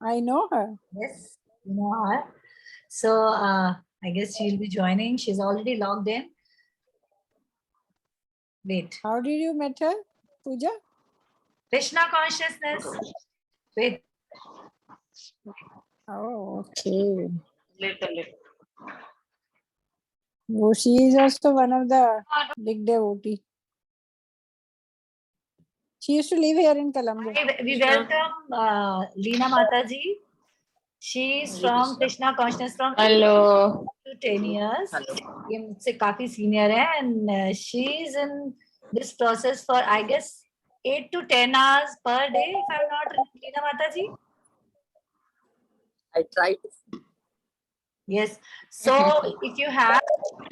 I know her. Yes, you know her. So I guess she'll be joining. She's already logged in. Wait. How did you met her, Pooja? Krishna consciousness. Wait. Oh, okay. Later. Oh, she is also one of the big devotee. She used to live here in Colombo. We welcome Leena Mataji. She's from Krishna consciousness from Hello. 10 years. ये मुझसे काफी senior है and she's in this process for I guess 8 to 10 hours per day if I'm not wrong, Leena Mataji. I try to. Yes. So if you have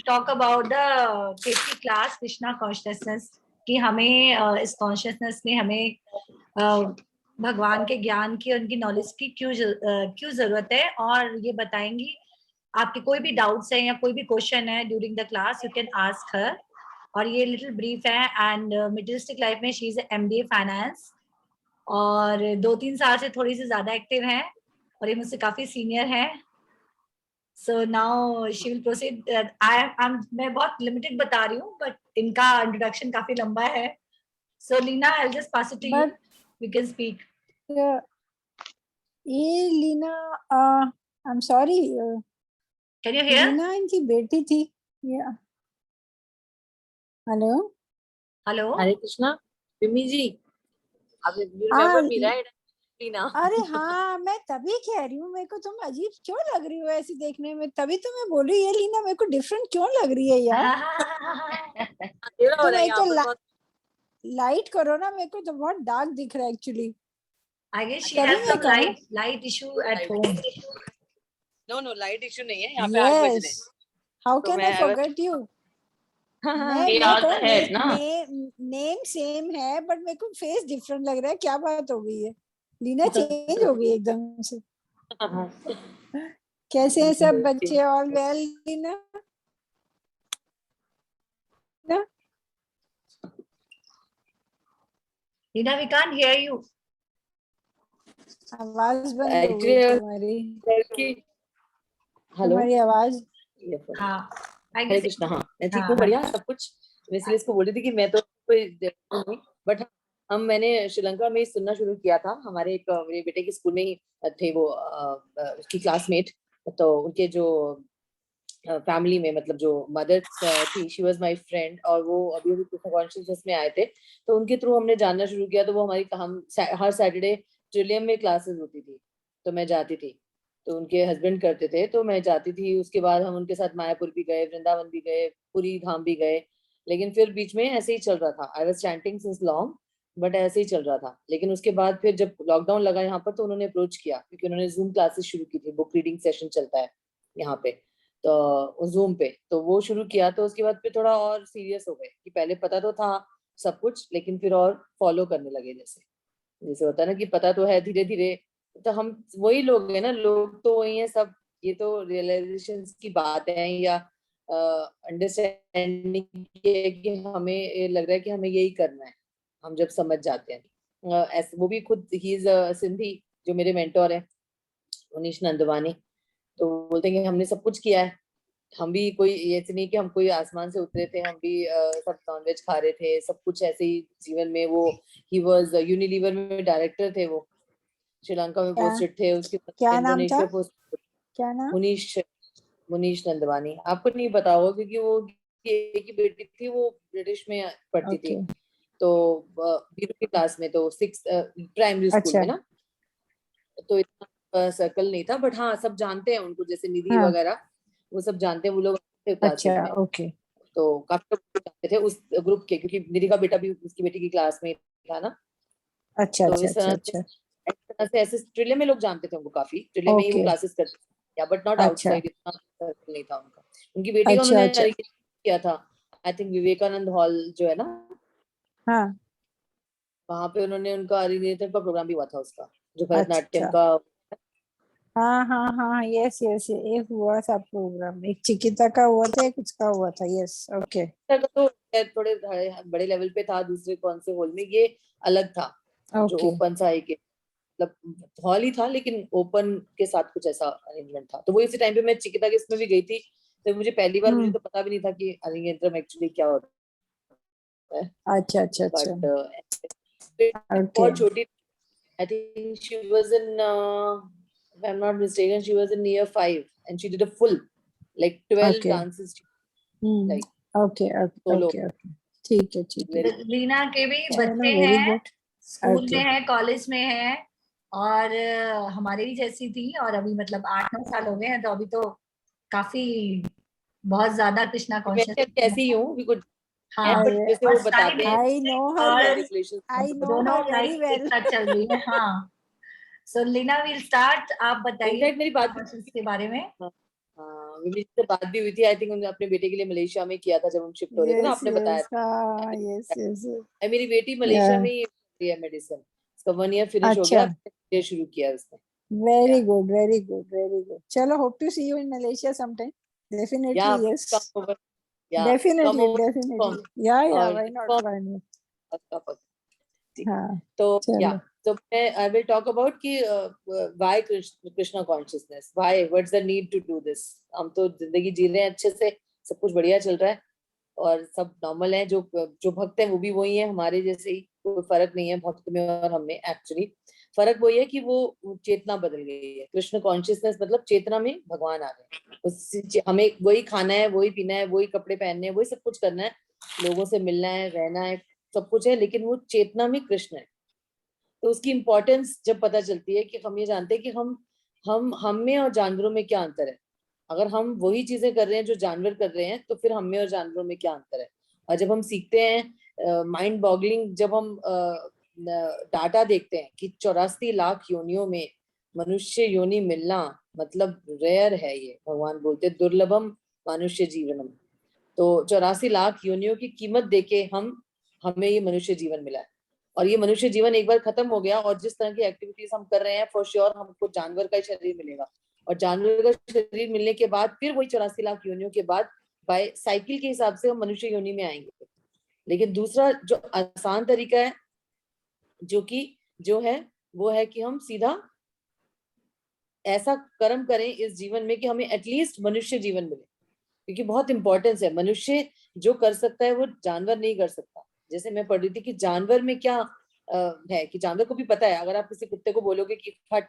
talk about the KT class Krishna consciousness कि हमें इस consciousness में हमें भगवान के ज्ञान की उनकी नॉलेज की क्यों जरूरत है और ये बताएंगी आपके कोई भी डाउट्स हैं या कोई भी क्वेश्चन है during the class you can ask her और ये लिटिल ब्रीफ है एंड मिडिलिस्टिक लाइफ में शी इज MBA फाइनेंस और 2-3 साल से थोड़ी सी ज्यादा एक्टिव है और ये मुझसे काफी सीनियर है so now she will proceed मैं बहुत लिमिटेड बता रही हूँ बट इनका इंट्रोडक्शन काफी लंबा है so Leena I will just pass it to you you can speak ये Leena I am sorry can you hear Leena इनकी बेटी थी या हेलो हेलो हरे कृष्णा बिमी जी आप रिमेम्बर मी राइट लीना अरे हाँ मैं तभी कह रही हूँ मेरे को तुम अजीब क्यों लग रही हो ऐसी देखने में तभी तो मैं बोली ये लीना मेरे को डिफरेंट क्यों लग रही है यार तो मेरे को लाइट करो ना मेरे को तो बहुत डार्क दिख रहा है actually I guess she has some light issue at home. No, light issue नहीं है यहाँ पे 8 बज रहे हैं. How can I forget you? Name same है बट मेरे को फेस डिफरेंट लग रहा है क्या बात हो गई है लीना चेंज हो गई एकदम से कैसे हैं सब बच्चे all well Leena Lina, we can't hear you. आवाज बंद हो गई तुम्हारी तुम्हारी आवाज हाँ हरे कृष्णा हाँ मैं ठीक हूँ बढ़िया सब कुछ इसलिए इसको बोल रही थी कि मैं तो कोई नहीं बट मैंने श्रीलंका में सुनना शुरू किया था हमारे एक मेरे बेटे के स्कूल में ही थे वो उसकी क्लासमेट तो उनके जो फैमिली में मतलब जो मदर थी शी वाज माय फ्रेंड और वो अभी कॉन्शियसनेस में आए थे तो उनके थ्रू हमने जानना शुरू किया तो वो हम हर सैटरडे ट्रिलियम में क्लासेस होती थी तो मैं जाती थी तो उनके हस्बैंड करते थे तो मैं जाती थी उसके बाद हम उनके साथ मायापुर भी गए वृंदावन भी गए पुरी धाम भी गए लेकिन फिर बीच में ऐसे ही चल रहा था I was chanting since long but ऐसे ही चल रहा था लेकिन उसके बाद फिर जब लॉकडाउन लगा यहाँ पर तो उन्होंने अप्रोच किया क्योंकि उन्होंने जूम क्लासेस शुरू की थी बुक रीडिंग सेशन चलता है यहाँ पे तो जूम पे तो वो शुरू किया तो उसके बाद फिर थोड़ा और सीरियस हो गए कि पहले पता तो था सब कुछ लेकिन फिर और फॉलो करने लगे जैसे होता है ना कि पता तो है धीरे धीरे तो हम वही लोग हैं ना लोग तो वही है सब ये तो रियलाइजेशन की बात है या अंडरस्टैंडिंग कि हमें ये लग रहा है कि हमें यही करना है हम जब समझ जाते हैं वो भी खुद ही इज सिंधी जो मेरे मेंटोर है उनीश नंदवानी तो बोलते हैं कि हमने सब कुछ किया है हम भी कोई ऐसे नहीं कि हम कोई आसमान से उतरे थे हम भी सब नॉनवेज खा रहे थे सब कुछ ऐसे ही जीवन में वो ही वाज यूनिलीवर में डायरेक्टर थे वो श्रीलंका में पोस्टेड थे उसके क्या नाम था क्या नाम मुनीश नंदवानी आपको नहीं पता होगा क्योंकि वो एक ही बेटी थी वो ब्रिटिश में पढ़ती थी तो बीरू की क्लास में तो 6 प्राइमरी स्कूल में ना तो इतना सर्कल नहीं था बट हाँ सब जानते हैं उनको जैसे निधि वगैरह वो सब जानते हैं वो लोग अच्छा ओके तो काफी लोग जानते थे उस ग्रुप के क्योंकि निधि का बेटा भी उसकी बेटी की क्लास में था ना अच्छा तो इस तरह से ऐसे ट्रिलियम में लोग जानते थे उनको काफी ट्रिलियम में ही वो क्लासेस करते थे या बट नॉट आउटसाइड इतना सर्कल नहीं था उनका उनकी बेटी का उन्होंने किया था आई थिंक विवेकानंद हॉल जो है ना हाँ वहां पे उन्होंने उनका अरिनेटर का प्रोग्राम भी हुआ था उसका जो भरतनाट्यम का हाँ यस ये हुआ था प्रोग्राम एक चिकित्सा का हुआ था कुछ का हुआ था यस ओके तो थोड़े बड़े लेवल पे था दूसरे कौन से हॉल में ये अलग था जो ओपन सा है मतलब हॉल ही था लेकिन ओपन के साथ कुछ ऐसा अरेंजमेंट था। तो वो इसी टाइम पे मैं चिकिता के इसमें भी गई थी, तो मुझे पहली बार, मुझे तो पता भी नहीं था कि अलिंग यंत्रम एक्चुअली क्या होता है। अच्छा अच्छा अच्छा, बट बहुत छोटी, I think she was in, if I'm not mistaken, she was in year 5 and she did a full, like 12 dances, like okay okay solo. Okay okay, ठीक है ठीक है। लीना के भी बच्चे वेरी हैं, गुड, स्कूल में है, कॉलेज में है, और हमारे ही जैसी थी, और अभी मतलब 8-9 साल हो गए हैं, तो अभी तो काफी बहुत ज्यादा कृष्णा मैं कॉन्शियस कैसी ही हूँ, बिल्कुल, हाँ, बट जैसे और वो बताते हैं आई नो हर, और रेगुलेशंस आई नो दोनों हर वेरी लाइफ एक वेल। साथ चल रही है। हाँ, सो लीना विल स्टार्ट, आप बताइए इनफैक्ट मेरी बात के बारे में। हाँ, मेरी से बात भी हुई थी, आई थिंक उन्होंने अपने बेटे के लिए मलेशिया में किया था जब हम शिफ्ट हो रहे थे ना, यस आपने बताया यस, था। हाँ यस यस, मेरी बेटी मलेशिया में ही है मेडिसिन, उसका 1 ईयर फिनिश हो गया, अच्छा, ये शुरू किया उसने। Very good very good very good. चलो, hope to see you in Malaysia sometime, yeah definitely yes, come over, yeah come definitely over definitely, या और व्हाई नॉट, व्हाई नॉट। पक्का। ठीक है, हाँ तो या, चलो, तो मैं आई विल टॉक अबाउट कि why Krishna consciousness, why, what's the need to do this. हम तो जिंदगी जी रहे हैं अच्छे से, सब कुछ बढ़िया चल रहा है और सब नॉर्मल है, जो जो भक्त है वो भी वही है, हमारे जैसे ही, कोई फर्क नहीं है भक्त में और हमें। एक्चुअली फर्क वही है कि वो चेतना बदल गई है। कृष्ण कॉन्शियसनेस मतलब चेतना में भगवान आ गए, हमें वही खाना है, वही पीना है, वही कपड़े पहनने हैं, वही सब कुछ करना है, लोगों से मिलना है, रहना है, सब कुछ है, लेकिन वो चेतना में कृष्ण है। तो उसकी इम्पोर्टेंस जब पता चलती है कि हम ये जानते हैं कि हम में और जानवरों में क्या अंतर है। अगर हम वही चीजें कर रहे हैं जो जानवर कर रहे हैं, तो फिर हम में और जानवरों में क्या अंतर है। और जब हम सीखते हैं, माइंड बॉगलिंग, जब हम डाटा देखते हैं कि 84 लाख योनियों में मनुष्य योनि मिलना मतलब रेयर है, ये भगवान बोलते हैं दुर्लभम मनुष्य जीवनम। तो 84 लाख योनियों की कीमत देके हमें ये मनुष्य जीवन मिला है। और ये मनुष्य जीवन एक बार खत्म हो गया, और जिस तरह की एक्टिविटीज हम कर रहे हैं, फॉर श्योर हमको जानवर का ही शरीर मिलेगा, और जानवर का शरीर मिलने के बाद फिर वही 84 लाख योनियों के बाद बाय साइकिल के हिसाब से हम मनुष्य योनि में आएंगे। लेकिन दूसरा जो आसान तरीका है, जो है वो है कि हम सीधा ऐसा कर्म करें इस जीवन में कि हमें एटलीस्ट मनुष्य जीवन मिले, क्योंकि बहुत इंपॉर्टेंस है। मनुष्य जो कर सकता है वो जानवर नहीं कर सकता। जैसे मैं पढ़ रही थी कि जानवर में क्या है, कि जानवर को भी पता है, अगर आप किसी कुत्ते को बोलोगे कि हट,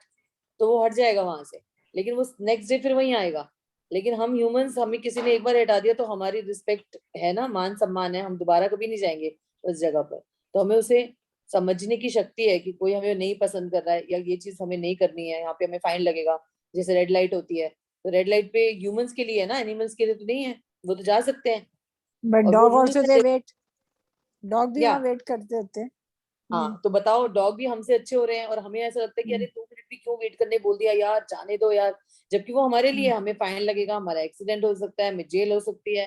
तो वो हट जाएगा वहां से, लेकिन वो नेक्स्ट डे फिर वहीं आएगा। लेकिन हम ह्यूमंस, हमें किसी ने एक बार हटा दिया तो हमारी रिस्पेक्ट है ना, मान सम्मान है, हम दोबारा कभी नहीं जाएंगे उस जगह पर। तो हमें उसे समझने की शक्ति है कि कोई हमें नहीं पसंद कर रहा है, या ये चीज हमें नहीं करनी है, यहाँ पे हमें फाइन लगेगा। जैसे रेड लाइट होती है, तो रेड लाइट पे ह्यूमंस के लिए है ना, एनिमल्स के लिए तो नहीं है, वो तो जा सकते हैं। बट और वो डॉग रूल्स ऑल्सो दे है। वेट, डॉग भी या वहाँ वेट करते होते हैं। हाँ, तो बताओ, डॉग भी हमसे अच्छे हो रहे हैं और हमें ऐसा लगता है कि अरे 2 मिनट भी क्यों वेट करने बोल दिया यार, जाने दो यार, जबकि वो हमारे लिए, हमें फाइन लगेगा, हमारा एक्सीडेंट हो सकता है, हमें जेल हो सकती है।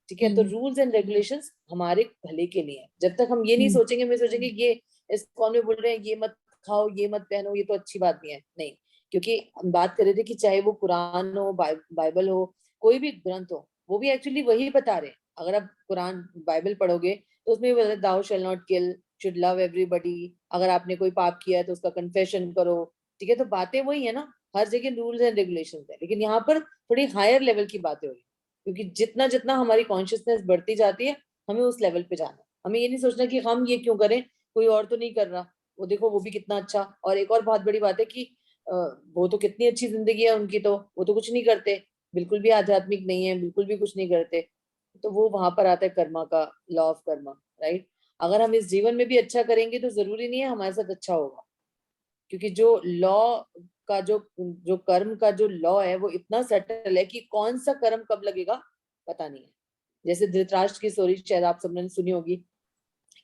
ठीक है, तो रूल्स एंड रेगुलेशंस हमारे भले के लिए है। जब तक हम ये नहीं सोचेंगे, मैं सोचेंगे ये इस कौन में बोल रहे हैं ये मत खाओ, ये मत पहनो, ये तो अच्छी बात नहीं है, नहीं। क्योंकि हम बात कर रहे थे कि चाहे वो कुरान हो, बाइबल हो, कोई भी ग्रंथ हो, वो भी एक्चुअली वही बता रहे हैं। अगर आप कुरान बाइबल पढ़ोगे तो उसमें भी बताया thou shall not kill, should love everybody, अगर आपने कोई पाप किया है तो उसका कन्फेशन करो। ठीक है, तो बातें वही है ना, हर जगह रूल्स एंड रेगुलेशन है, लेकिन यहाँ पर थोड़ी हायर लेवल की बातें हो रही है। क्योंकि जितना जितना हमारी कॉन्शियसनेस बढ़ती जाती है, हमें उस लेवल पे जाना है। हमें ये नहीं सोचना कि हम ये क्यों करें, कोई और तो नहीं कर रहा, वो देखो वो भी कितना अच्छा। और एक और बहुत बड़ी बात है कि वो तो कितनी अच्छी जिंदगी है उनकी, तो वो तो कुछ नहीं करते, बिल्कुल भी आध्यात्मिक नहीं है, बिल्कुल भी कुछ नहीं करते। तो वो वहां पर आता है कर्मा का, लॉ ऑफ कर्मा, राइट। अगर हम इस जीवन में भी अच्छा करेंगे तो जरूरी नहीं है हमारे साथ अच्छा होगा, क्योंकि जो लॉ का जो जो कर्म का जो लॉ है वो इतना सटल है कि कौन सा कर्म कब लगेगा पता नहीं है। जैसे धृतराष्ट्र की स्टोरी शायद आप सबने सुनी होगी,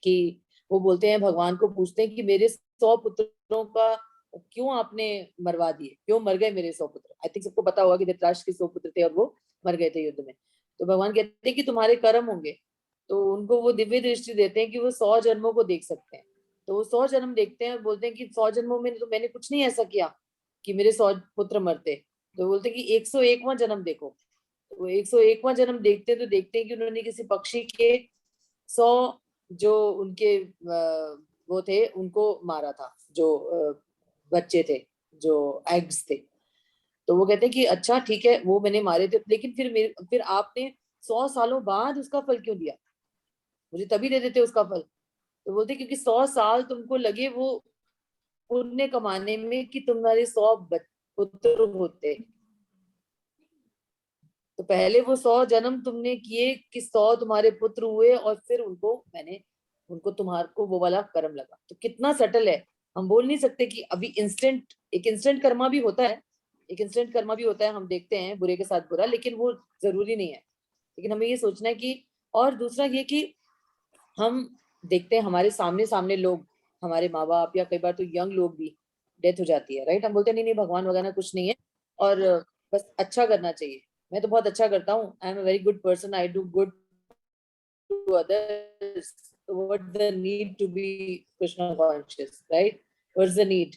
कि वो बोलते हैं, भगवान को पूछते हैं कि मेरे 100 पुत्रों का क्यों आपने मरवा दिए, क्यों मर गए मेरे 100 पुत्र। आई थिंक सबको पता होगा कि धृतराष्ट्र के 100 पुत्र थे और वो मर गए थे युद्ध में। तो भगवान कहते हैं कि तुम्हारे कर्म होंगे, तो उनको वो दिव्य दृष्टि देते हैं कि वो 100 जन्मों को देख सकते हैं। तो वो 100 जन्म देखते हैं और बोलते हैं कि 100 जन्मों में तो मैंने कुछ नहीं ऐसा किया कि मेरे 100 पुत्र मरते। तो बोलते हैं कि 101वां जन्म देखो। तो 101वां जन्म देखते हैं तो देखते हैं कि उन्होंने किसी पक्षी के 100 जो उनके वो थे उनको मारा था, जो बच्चे थे जो एग्स थे। तो वो कहते हैं कि अच्छा ठीक है वो मैंने मारे थे, लेकिन फिर आपने 100 सालों बाद उसका फल क्यों दिया, मुझे तभी दे देते उसका फल। तो बोलते क्योंकि 100 साल तुमको लगे वो पुण्य कमाने में कि तुम्हारे 100 पुत्र होते, तो पहले वो 100 जन्म तुमने किए कि 100 तुम्हारे पुत्र हुए और फिर उनको तुम्हारे को वो वाला कर्म लगा। तो कितना सटल है, हम बोल नहीं सकते कि अभी एक इंस्टेंट कर्मा भी होता है, एक इंस्टेंट कर्मा भी होता है, हम देखते हैं बुरे के साथ बुरा, लेकिन वो जरूरी नहीं है। लेकिन हमें ये सोचना है कि, और दूसरा ये कि हम देखते हैं हमारे सामने सामने लोग, हमारे माँ बाप या कई बार तो यंग लोग भी डेथ हो जाती है, राइट, हम बोलते हैं नहीं नहीं भगवान वगैरह कुछ नहीं है और बस अच्छा करना चाहिए। मैं तो बहुत अच्छा करता हूँ, I am a very good person, I do good to others, what the need to be Krishna conscious, right, what's the need,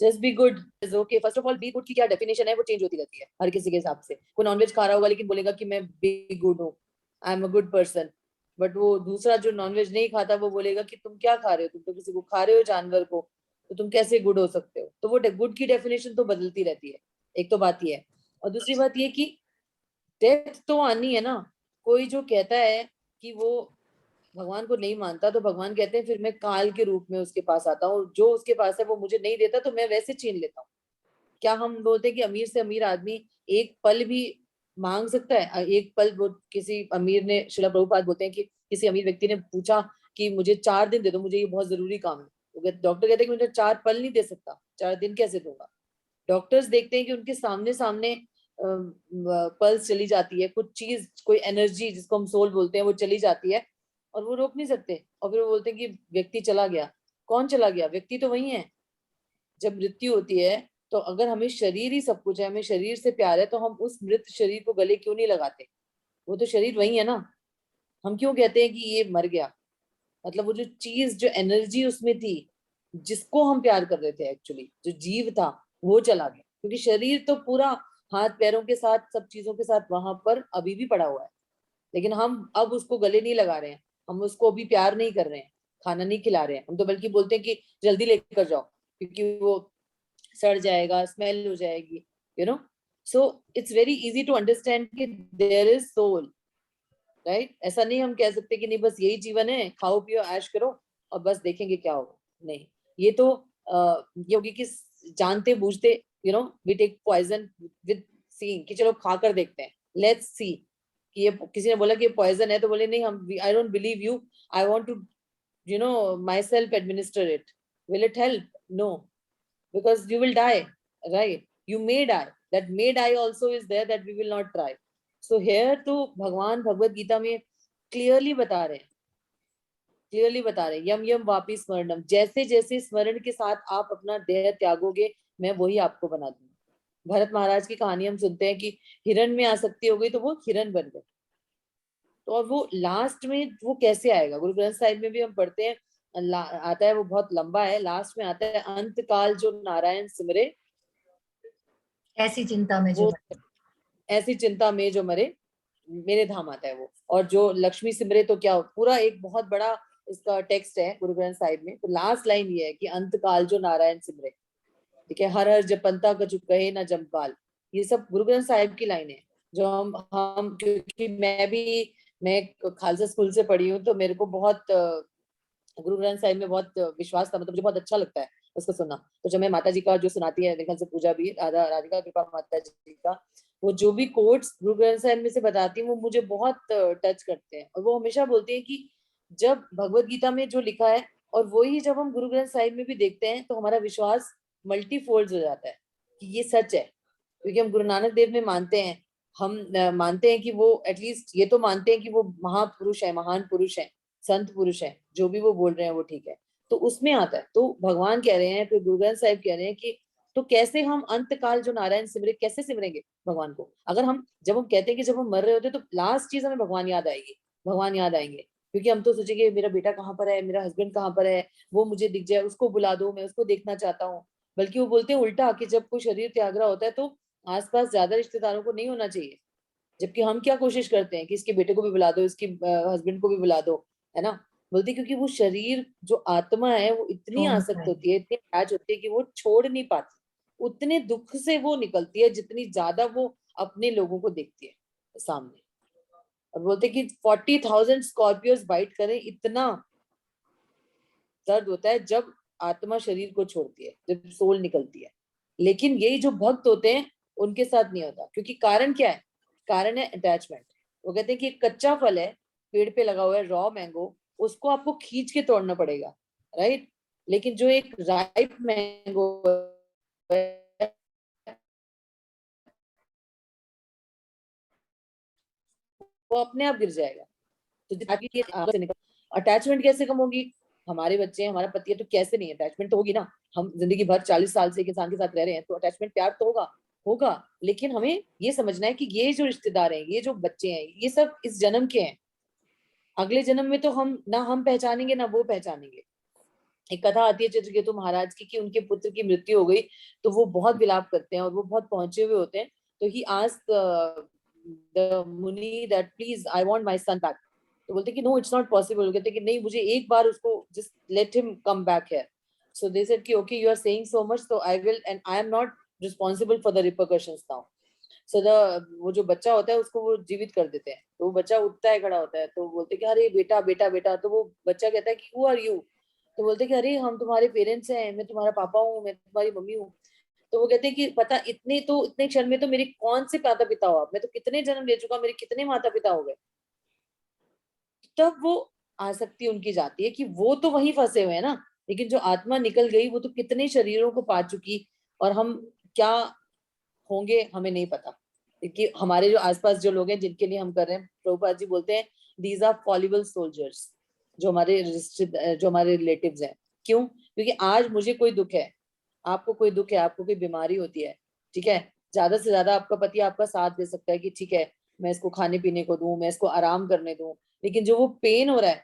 just be good is okay. First of all be good की क्या definition है वो change होती रहती है हर किसी के हिसाब से। कोई नॉनवेज खा रहा होगा लेकिन बोलेगा कि मैं बी गुड हूँ, I am a good person, but वो दूसरा जो नॉनवेज नहीं खाता वो बोलेगा कि तुम क्या खा रहे हो, तुम तो किसी को खा रहे हो, जानवर को, तो तुम कैसे गुड हो सकते हो। तो वो गुड की डेफिनेशन तो बदलती रहती है, एक तो बात ये है। और दूसरी बात ये कि डेथ तो आनी है ना। कोई जो कहता है कि वो भगवान को नहीं मानता, तो भगवान कहते हैं फिर मैं काल के रूप में उसके पास आता हूँ, जो उसके पास है वो मुझे नहीं देता तो मैं वैसे छीन लेता हूँ। क्या हम बोलते हैं कि अमीर से अमीर आदमी एक पल भी मांग सकता है? एक पल, वो किसी अमीर ने, शिला प्रभुपाद बोलते हैं कि किसी अमीर व्यक्ति ने पूछा कि मुझे 4 दिन दे दो, मुझे ये बहुत जरूरी काम है, तो डॉक्टर कहते हैं कि मुझे 4 पल नहीं दे सकता, 4 दिन कैसे दूंगा। डॉक्टर्स देखते हैं कि उनके सामने सामने पल्स चली जाती है, कुछ चीज, कोई एनर्जी जिसको हम सोल बोलते हैं वो चली जाती है और वो रोक नहीं सकते, और फिर वो बोलते हैं कि व्यक्ति चला गया। कौन चला गया? व्यक्ति तो वही है। जब मृत्यु होती है तो अगर हमें शरीर ही सब कुछ है, हमें शरीर से प्यार है, तो हम उस मृत शरीर को गले क्यों नहीं लगाते? वो तो शरीर वही है ना। हम क्यों कहते हैं कि ये मर गया? मतलब वो जो चीज, जो एनर्जी उसमें थी, जिसको हम प्यार कर रहे थे, एक्चुअली जो जीव था, वो चला गया, क्योंकि शरीर तो पूरा हाथ पैरों के साथ, सब चीजों के साथ वहां पर अभी भी पड़ा हुआ है। लेकिन हम अब उसको गले नहीं लगा रहे हैं, हम उसको अभी प्यार नहीं कर रहे हैं, खाना नहीं खिला रहे हैं, हम तो बल्कि बोलते हैं कि जल्दी लेकर जाओ क्योंकि वो सड़ जाएगा, स्मेल हो जाएगी, you know. So it's very easy to understand कि देयर इज सोल, राइट। ऐसा नहीं हम कह सकते कि नहीं बस यही जीवन है, खाओ पियो ऐश करो और बस देखेंगे क्या होगा। नहीं, ये तो ये होगी कि जानते बूझते, you know, we take poison with seeing कि चलो खाकर देखते हैं, लेट्स सी कि ये, किसी ने बोला कि ये पॉइजन है तो बोले नहीं हम, I don't believe you, I want to, you know, myself administer it. Will it help? No, because you will die, right? You may die, that may die also is there, that we will not try. So here तो भगवान भगवत गीता में clearly बता रहे हैं, clearly बता रहे हैं, यम यम वापी स्मरणम, जैसे जैसे स्मरण के साथ आप अपना देह त्यागोगे मैं वही आपको बना दूंगा। भरत महाराज की कहानी हम सुनते हैं कि हिरण में आसक्ति हो गई तो वो हिरण बन गए। तो और वो लास्ट में वो कैसे आएगा? गुरु ग्रंथ साहिब में भी हम पढ़ते हैं, आता है, वो बहुत लंबा है, लास्ट में आता है अंत काल जो नारायण सिमरे, ऐसी चिंता में जो वो ऐसी चिंता में जो मरे मेरे धाम आता है वो। और जो लक्ष्मी सिमरे तो क्या, पूरा एक बहुत बड़ा इसका टेक्स्ट है गुरु ग्रंथ साहिब में। तो लास्ट लाइन ये है कि अंत काल जो नारायण सिमरे, ठीक है, हर हर जपंता कछु कहे ना जमकाल, ये सब गुरु ग्रंथ साहिब की लाइन है। जो हम क्योंकि मैं खालसा स्कूल से पढ़ी हूँ तो मेरे को बहुत गुरु ग्रंथ साहिब में बहुत विश्वास था, मतलब मुझे बहुत अच्छा लगता है उसको सुनना। तो जब मैं माता जी का जो सुनाती है, मेरे ख्याल से पूजा भी, राधा राधिका कृपा माता जी का, वो जो भी कोट्स गुरु ग्रंथ साहिब में से बताती है वो मुझे बहुत टच करते हैं। और वो हमेशा बोलती है कि जब भगवत गीता में जो लिखा है और वही जब हम गुरु ग्रंथ साहिब में भी देखते हैं तो हमारा विश्वास मल्टीफोल्ड हो जाता है कि ये सच है। क्योंकि हम गुरु नानक देव में मानते हैं, हम मानते हैं कि वो एटलीस्ट ये तो मानते हैं कि वो महापुरुष है, महान पुरुष है, संत पुरुष है, जो भी वो बोल रहे हैं वो ठीक है। तो उसमें आता है, तो भगवान कह रहे हैं, फिर गुरु ग्रंथ साहिब कह रहे हैं कि तो कैसे हम अंत काल जो नारायण सिमरे, कैसे सिमरेंगे भगवान को? अगर हम, जब हम कहते हैं कि जब हम मर रहे होते तो लास्ट चीज हमें भगवान याद आएगी, भगवान याद आएंगे। क्योंकि हम तो सोचेंगे मेरा बेटा कहाँ पर है, मेरा हस्बैंड कहाँ पर है, वो मुझे दिख जाए, उसको बुला दो, मैं उसको देखना चाहता हूँ। बल्कि वो बोलते हैं उल्टा कि जब कोई शरीर त्याग रहा होता है तो आसपास ज्यादा रिश्तेदारों को नहीं होना चाहिए। जबकि हम क्या कोशिश करते हैं कि इसके बेटे को भी बुला दो, इसके हस्बैंड को भी बुला दो, है ना। बोलते क्योंकि वो शरीर जो आत्मा है वो इतनी आसक्त होती है, इतनी अटैच होती है कि वो छोड़ नहीं पाती, उतने दुख से वो निकलती है जितनी ज्यादा वो अपने लोगों को देखती है सामने। और बोलते कि 40,000 स्कॉर्पियोस बाइट करें, इतना दर्द होता है जब आत्मा शरीर को छोड़ती है, जब सोल निकलती है। लेकिन यही जो भक्त होते हैं उनके साथ नहीं होता, क्योंकि कारण क्या है? कारण है अटैचमेंट। वो कहते हैं कि एक कच्चा फल है, पेड़ पे लगा हुआ है, रॉ मैंगो, उसको आपको खींच के तोड़ना पड़ेगा, राइट? लेकिन जो एक राइप मैंगो है, वो अपने आप गिर जाएगा। तो अटैचमेंट कैसे कम होगी? हमारे बच्चे, हमारा पति है तो कैसे नहीं, अटैचमेंट तो होगी ना। हम जिंदगी भर 40 साल से एक इंसान के साथ रह रहे हैं तो अटैचमेंट, प्यार तो होगा होगा। लेकिन हमें ये समझना है कि ये जो रिश्तेदार हैं, ये जो बच्चे हैं, ये सब इस जन्म के हैं। अगले जन्म में तो हम ना हम पहचानेंगे ना वो पहचानेंगे। एक कथा आती है चित्रकेतु महाराज की कि उनके पुत्र की मृत्यु हो गई, तो वो बहुत विलाप करते हैं और वो बहुत पहुंचे हुए होते हैं। तो ही आस्क्ड द मुनि that please I want my son back. तो बोलते कि नो इट्स नॉट पॉसिबल। कहते कि नहीं, मुझे एक बार उसको just let him come back here. So they said कि okay you are saying so much, तो I will, and I am not responsible for the repercussions now. So the वो जो बच्चा होता है उसको वो जीवित कर देते हैं। तो वो बच्चा उठता है, खड़ा होता है, तो बोलते कि अरे बेटा बेटा बेटा। तो वो बच्चा कहता है कि हु आर यू? तो बोलते कि अरे हम तुम्हारे पेरेंट्स हैं, मैं तुम्हारा पापा हूँ, मैं तुम्हारी मम्मी हूँ। तो वो कहते हैं कि पता इतने क्षण में तो मेरे कौन से माता पिता हो आप, मैं तो कितने जन्म ले चुका, मेरे कितने माता पिता हो गए। तब वो आसक्ति उनकी जाती है कि वो तो वहीं फंसे हुए हैं ना, लेकिन जो आत्मा निकल गई वो तो कितने शरीरों को पा चुकी, और हम क्या होंगे हमें नहीं पता। क्योंकि हमारे जो आसपास जो लोग हैं जिनके लिए हम कर रहे हैं, प्रभुपाद जी बोलते हैं दीज आर फॉलिबल सोल्जर्स, जो हमारे रिलेटिव्स हैं। क्यों? क्योंकि आज मुझे कोई दुख है, आपको कोई दुख है, आपको कोई बीमारी होती है, ठीक है, ज्यादा से ज्यादा आपका पति आपका साथ दे सकता है कि ठीक है मैं इसको खाने पीने को दूं, मैं इसको आराम करने दूं। लेकिन जो वो पेन हो रहा है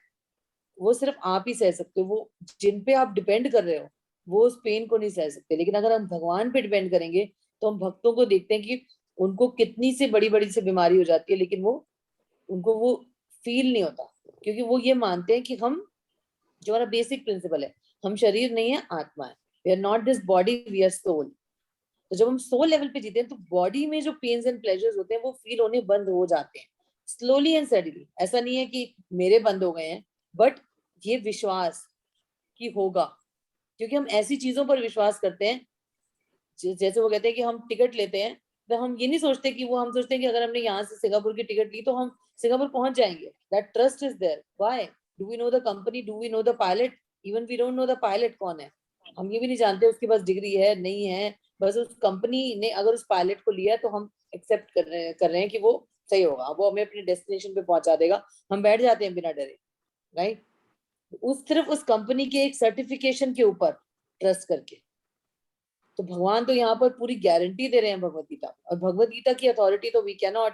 वो सिर्फ आप ही सह सकते हो। वो जिन पे आप डिपेंड कर रहे हो वो उस पेन को नहीं सह सकते। लेकिन अगर हम भगवान पे डिपेंड करेंगे तो हम भक्तों को देखते हैं कि उनको कितनी से बड़ी बड़ी से बीमारी हो जाती है, लेकिन वो उनको वो फील नहीं होता, क्योंकि वो ये मानते हैं कि हम, जो हमारा बेसिक प्रिंसिपल है, हम शरीर नहीं है, आत्मा है। We are not this body, we are soul. तो जब हम सोल लेवल पे जीते हैं तो बॉडी में जो पेन्स एंड प्लेजर्स होते हैं वो फील होने बंद हो जाते हैं, स्लोली एंड स्टेडीली। ऐसा नहीं है कि मेरे बंद हो गए हैं, बट ये विश्वास कि होगा, क्योंकि हम ऐसी चीजों पर विश्वास करते हैं। जैसे वो कहते हैं कि हम टिकट लेते हैं, तो हम ये नहीं सोचते कि वो, हम सोचते हैं कि अगर हमने यहाँ से सिंगापुर की टिकट ली तो हम सिंगापुर पहुंच जाएंगे। That trust is there. Why? Do we know the company? Do we know the pilot? Even we don't know the pilot कौन है। हम ये भी नहीं जानते उसके पास डिग्री है नहीं है। बस उस कंपनी ने अगर उस पायलट को लिया तो हम एक्सेप्ट कर रहे हैं कि वो सही होगा, वो हमें अपनी डेस्टिनेशन पे पहुंचा देगा। हम बैठ जाते हैं बिना डरे, राइट? उस सिर्फ उस कंपनी के एक सर्टिफिकेशन के ऊपर ट्रस्ट करके। तो भगवान तो यहाँ पर पूरी गारंटी दे रहे हैं भगवत गीता, और भगवत गीता की अथॉरिटी तो we can not,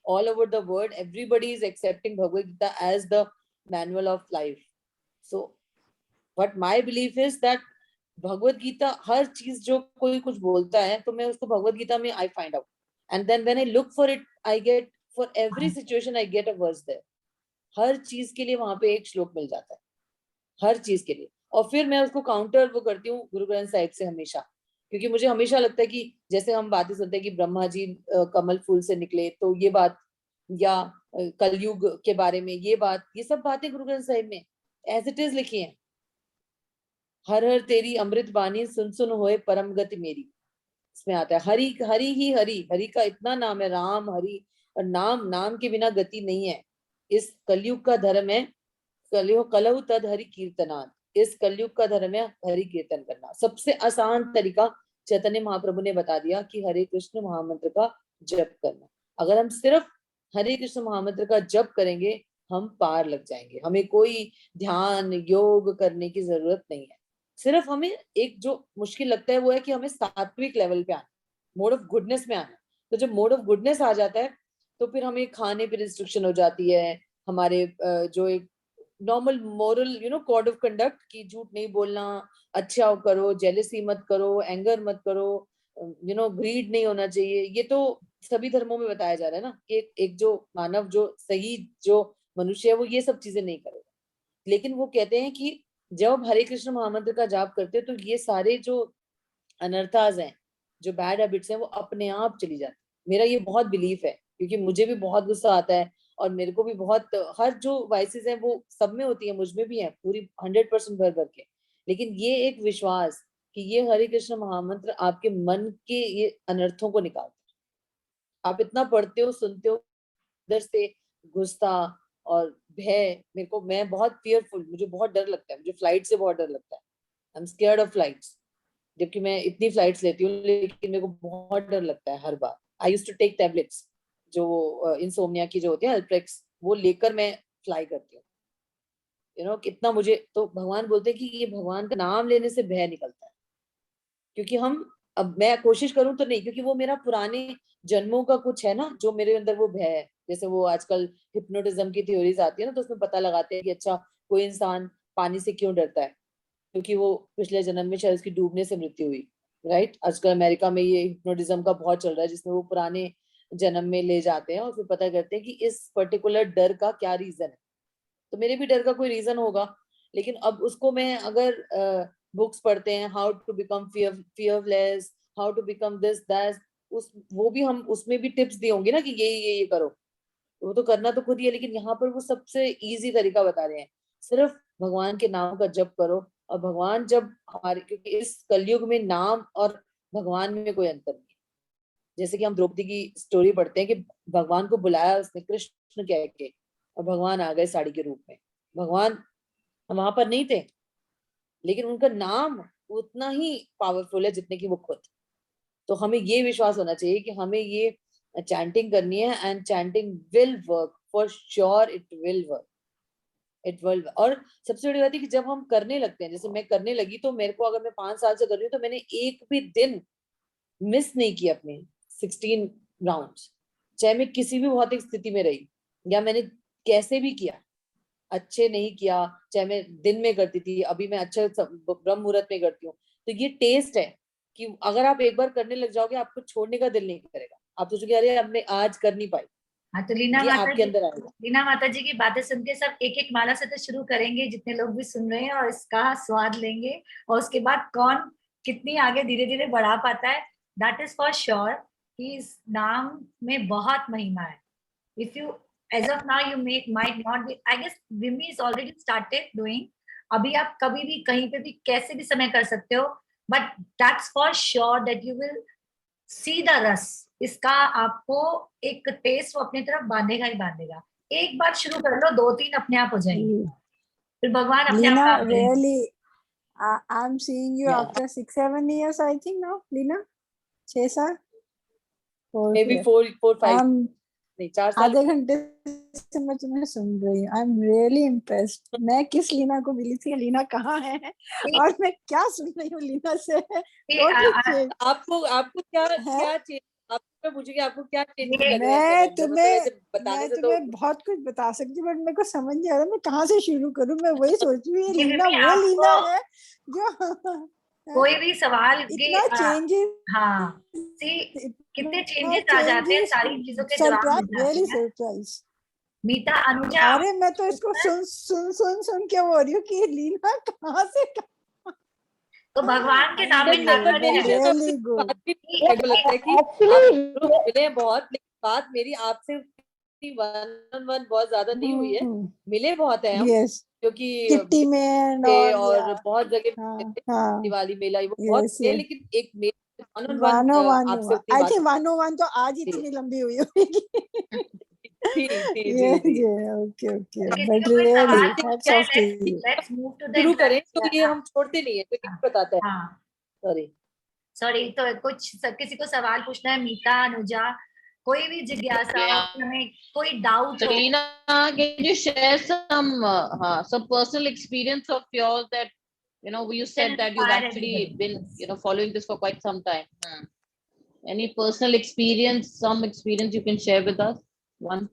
all over the world everybody is accepting Bhagavad Gita as the manual of life. So what my belief is that Bhagavad Gita, हर चीज जो कोई कुछ बोलता है तो मैं उसको भगवत गीता में I find out, and then when I look for it I get, for every situation I get a verse there. हर चीज के लिए वहां पे एक श्लोक मिल जाता है, हर चीज के लिए। और फिर मैं उसको काउंटर वो करती हूँ गुरु ग्रंथ साहिब से हमेशा, क्योंकि मुझे हमेशा लगता है कि जैसे हम बातें सुनते हैं कि ब्रह्मा जी कमल फूल से निकले, तो ये बात, या कलयुग के बारे में ये बात, ये सब बातें गुरु ग्रंथ साहिब में एज इट इज लिखी हैं। हर हर तेरी अमृत बानी, सुन सुन होए परम गति मेरी। इसमें आता है हरि हरि ही हरि, हरि का इतना नाम है, राम हरि। और नाम, नाम के बिना गति नहीं है। इस कलयुग का धर्म है, कलयुग कलहु तद हरि कीर्तनात्। इस कलयुग का धर्म है हरि कीर्तन करना। सबसे आसान तरीका चैतन्य महाप्रभु ने बता दिया कि हरे कृष्ण महामंत्र का जप करना। अगर हम सिर्फ हरे कृष्ण महामंत्र का जप करेंगे हम पार लग जाएंगे। हमें कोई ध्यान योग करने की जरूरत नहीं है। सिर्फ हमें एक जो मुश्किल लगता है वो है कि हमें सात्विक लेवल पे आना, मोड ऑफ गुडनेस में आना। तो जब मोड ऑफ गुडनेस आ जाता है तो फिर हमें खाने पे रिस्ट्रिक्शन हो जाती है। हमारे जो एक normal moral code of conduct की, झूठ नहीं बोलना, अच्छा करो, जेलसी मत करो, एंगर मत करो, ग्रीड नहीं होना चाहिए, ये तो सभी धर्मों में बताया जा रहा है ना कि एक जो मानव, जो सही जो मनुष्य है वो ये सब चीजें नहीं करेगा। लेकिन वो कहते हैं कि जब हरे कृष्ण महामंत्र का जाप करते हो तो ये सारे जो अनर्थाज हैं, जो बैड हैबिट्स हैं, वो अपने आप चली जाती है। मेरा ये बहुत बिलीफ है, क्योंकि मुझे भी बहुत गुस्सा आता है और मेरे को भी बहुत, हर जो वाइसेस हैं वो सब में होती है, मुझ में भी है पूरी 100% भर भर के। लेकिन ये एक विश्वास कि ये हरे कृष्ण महामंत्र आपके मन के ये अनर्थों को निकालता है। आप इतना पढ़ते हो, सुनते हो, अंदर से गुस्सा और भय, मेरे को, मैं बहुत फियरफुल, मुझे बहुत डर लगता है, मुझे फ्लाइट से बहुत डर लगता है। I am scared of flights, जबकि मैं इतनी फ्लाइट्स लेती हूँ, लेकिन मेरे को बहुत डर लगता है हर बार। I used to take tablets, जो इंसोम्निया की जो होती है, अल्प्रेक्स, वो लेकर मैं फ्लाई करती हूँ। कितना मुझे, तो भगवान बोलते हैं कि ये भगवान का नाम लेने से भय निकलता है। क्योंकि हम, अब मैं कोशिश करूं तो नहीं, क्योंकि वो मेरा पुराने जन्मों का कुछ है ना, जो मेरे अंदर वो भय है। जैसे वो आजकल हिप्नोटिज्म की थ्योरीज आती है ना, तो उसमें पता लगाते हैं कि अच्छा, कोई इंसान पानी से क्यों डरता है, क्योंकि वो पिछले जन्म में शायद उसकी डूबने से मृत्यु हुई। राइट, आजकल अमेरिका में ये हिप्नोटिज्म का बहुत चल रहा है, जिसमें वो पुराने जन्म में ले जाते हैं और फिर पता करते हैं कि इस पर्टिकुलर डर का क्या रीजन है। तो मेरे भी डर का कोई रीजन होगा, लेकिन अब उसको मैं अगर बुक्स पढ़ते हैं, how to become fearless, how to become this that, उस वो भी हम उसमें भी टिप्स दिए होंगे ना कि ये करो, वो तो करना तो खुद ही है, लेकिन यहाँ पर वो सबसे इजी तरीका बता रहे हैं, सिर्फ भगवान के नाम का जप करो। और भगवान जब हमारे, क्योंकि इस कलयुग में नाम और भगवान में कोई अंतर नहीं है। जैसे कि हम द्रौपदी की स्टोरी पढ़ते हैं कि भगवान को बुलाया उसने कृष्ण कह के, और भगवान आ गए साड़ी के रूप में। भगवान वहां पर नहीं थे, लेकिन उनका नाम उतना ही पावरफुल है जितने की वो खुद। तो हमें ये विश्वास होना चाहिए कि हमें ये चैंटिंग करनी है, and chanting will work for sure, it will work, it will. और सबसे बड़ी बात है कि जब हम करने लगते हैं, जैसे मैं करने लगी, तो मेरे को, अगर मैं 5 साल से कर रही हूँ, तो मैंने एक भी दिन मिस नहीं किया अपने 16 राउंड्स, चाहे मैं किसी भी भौतिक स्थिति में रही, या मैंने कैसे भी किया, अच्छे नहीं किया, चाहे मैं दिन में करती थी, अभी मैं अच्छे ब्रह्म मुहूर्त में करती हूँ। तो ये टेस्ट है कि अगर आप एक बार करने लग जाओगे, आपको छोड़ने का दिल नहीं करेगा। आप सोचोगे अरे अब मैं आज कर नहीं पाई, हाँ, तो ये आपके अंदर आएगा। लीना माता जी की बातें सुन के सब एक एक माला से तो शुरू करेंगे, जितने लोग भी सुन रहे हैं, और इसका स्वाद लेंगे, और उसके बाद कौन कितनी आगे धीरे धीरे बढ़ा पाता है, दैट इज फॉर श्योर कि इस नाम में बहुत महिमा है। If you, as of now, you might not be, I guess Vimmi is already started doing, अभी आप कभी भी कहीं पे भी कैसे भी समय कर सकते हो, but that's for sure that you will see the रस, इसका आपको एक टेस्ट वो अपनी तरफ बांधेगा ही बांधेगा। एक बार शुरू कर लो, 2-3 अपने आप हो जाएंगे, फिर भगवान अपने आप Lina, काम करेंगे। really, I'm seeing you Yeah. after 6-7 years, I think now, Lina, 6 साल, Maybe 4-5, नहीं 4 साल। आधे घंटे से मैं तुम्हें सुन रही हूँ। I am really impressed. मैं किस लीना को मिली थी, लीना कहाँ है और मैं क्या सुन रही हूँ लीना से। आपको क्या चाहिए, आपको पूछेंगे आपको क्या चेंजेस लग रहे हैं? मैं तुम्हें बहुत कुछ बता सकती हूँ, बट मेरे को समझ नहीं आ रहा मैं कहाँ से शुरू करूँ। मैं वही सोच रही हूँ, लीना वो लीना है जो कोई भी सवाल इतना चेंजेस, हाँ, कितने चेंजेस आ जाते हैं, सारी चीजों के जवाब मिल जाते हैं। मीता, अनुजा, अरे मैं तो इसको सुन के हो रही हूँ कि लीना कहाँ से तो भगवान के नाम में ताकत है। Really good. लगता है कि आप मिले बहुत, लेकिन बात मेरी आपसे 1-on-1 बहुत ज्यादा नहीं हुई है, मिले बहुत है हम, क्योंकि किट्टी में और बहुत जगह दिवाली मेला वो बहुत है, लेकिन एक आपसे आई थिंक 101 तो आज इतनी लंबी हुई होगी। शुरू करें तो ये हम छोड़ते नहीं है, तो बताता है। सॉरी, तो कुछ किसी को सवाल पूछना है, मीता, अनुजा, कोई भी जिज्ञासा, हमें कोई डाउट हो। Lina, can you share some personal experience of yours that you said that you've actually been following this for quite some time. Any personal experience, some experience you can share with us? One.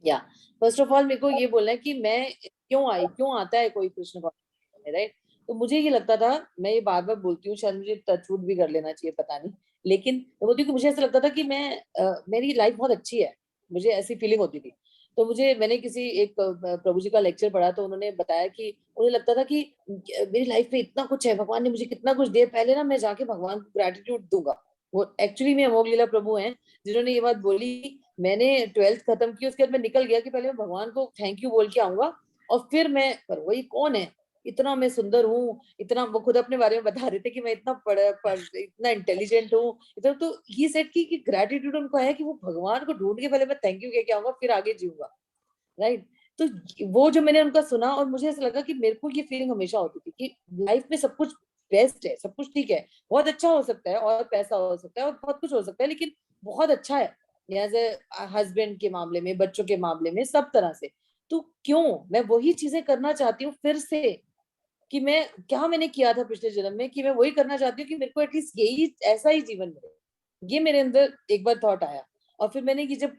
Yeah. First of all, मेरे को ये बोलना है कि मैं क्यों आता है कोई कृष्ण कॉन्शियसनेस में, राइट? तो मुझे ये लगता था, मैं ये बार बार बोलती हूँ, शायद मुझे टचवुड भी कर लेना चाहिए, पता नहीं, लेकिन मैं बोलती हूँ कि मुझे ऐसा लगता था कि मेरी लाइफ बहुत अच्छी है, मुझे ऐसी फीलिंग होती थी। तो मैंने किसी एक प्रभु जी का लेक्चर पढ़ा, तो उन्होंने बताया कि उन्हें लगता था कि मेरी लाइफ में इतना कुछ है, भगवान ने मुझे कितना कुछ दिया, पहले ना मैं जाके भगवान को ग्रेटिट्यूड दूंगा। वो एक्चुअली में अमोघ लीला प्रभु हैं जिन्होंने ये बात बोली। मैंने 12th खत्म की, उसके बाद मैं निकल गया कि पहले मैं भगवान को थैंक यू बोल के आऊंगा और फिर मैं पर वही कौन है, इतना मैं सुंदर हूँ, इतना, वो खुद अपने बारे में बता रहे थे कि मैं इतना इतना इंटेलिजेंट हूँ इतना। तो ये सेट की कि ग्रेटिट्यूड उनको है कि वो भगवान को ढूंढ के पहले मैं थैंक यू कह के आऊंगा फिर आगे जीऊंगा, राइट। तो वो जो मैंने उनका सुना और मुझे ऐसा लगा कि मेरे को ये फीलिंग हमेशा होती थी कि लाइफ में सब कुछ बेस्ट है, सब कुछ ठीक है, बहुत अच्छा हो सकता है और पैसा हो सकता है और बहुत कुछ हो सकता है, लेकिन बहुत अच्छा है एज ए हस्बैंड के मामले में, बच्चों के मामले में, सब तरह से। तो क्यों मैं वही चीजें करना चाहती हूँ फिर से, कि मैं क्या मैंने किया था पिछले जन्म में कि मैं वही करना चाहती हूँ कि मेरे को एटलीस्ट यही ऐसा ही जीवन मिले। ये मेरे अंदर एक बार थॉट आया और फिर मैंने ये जब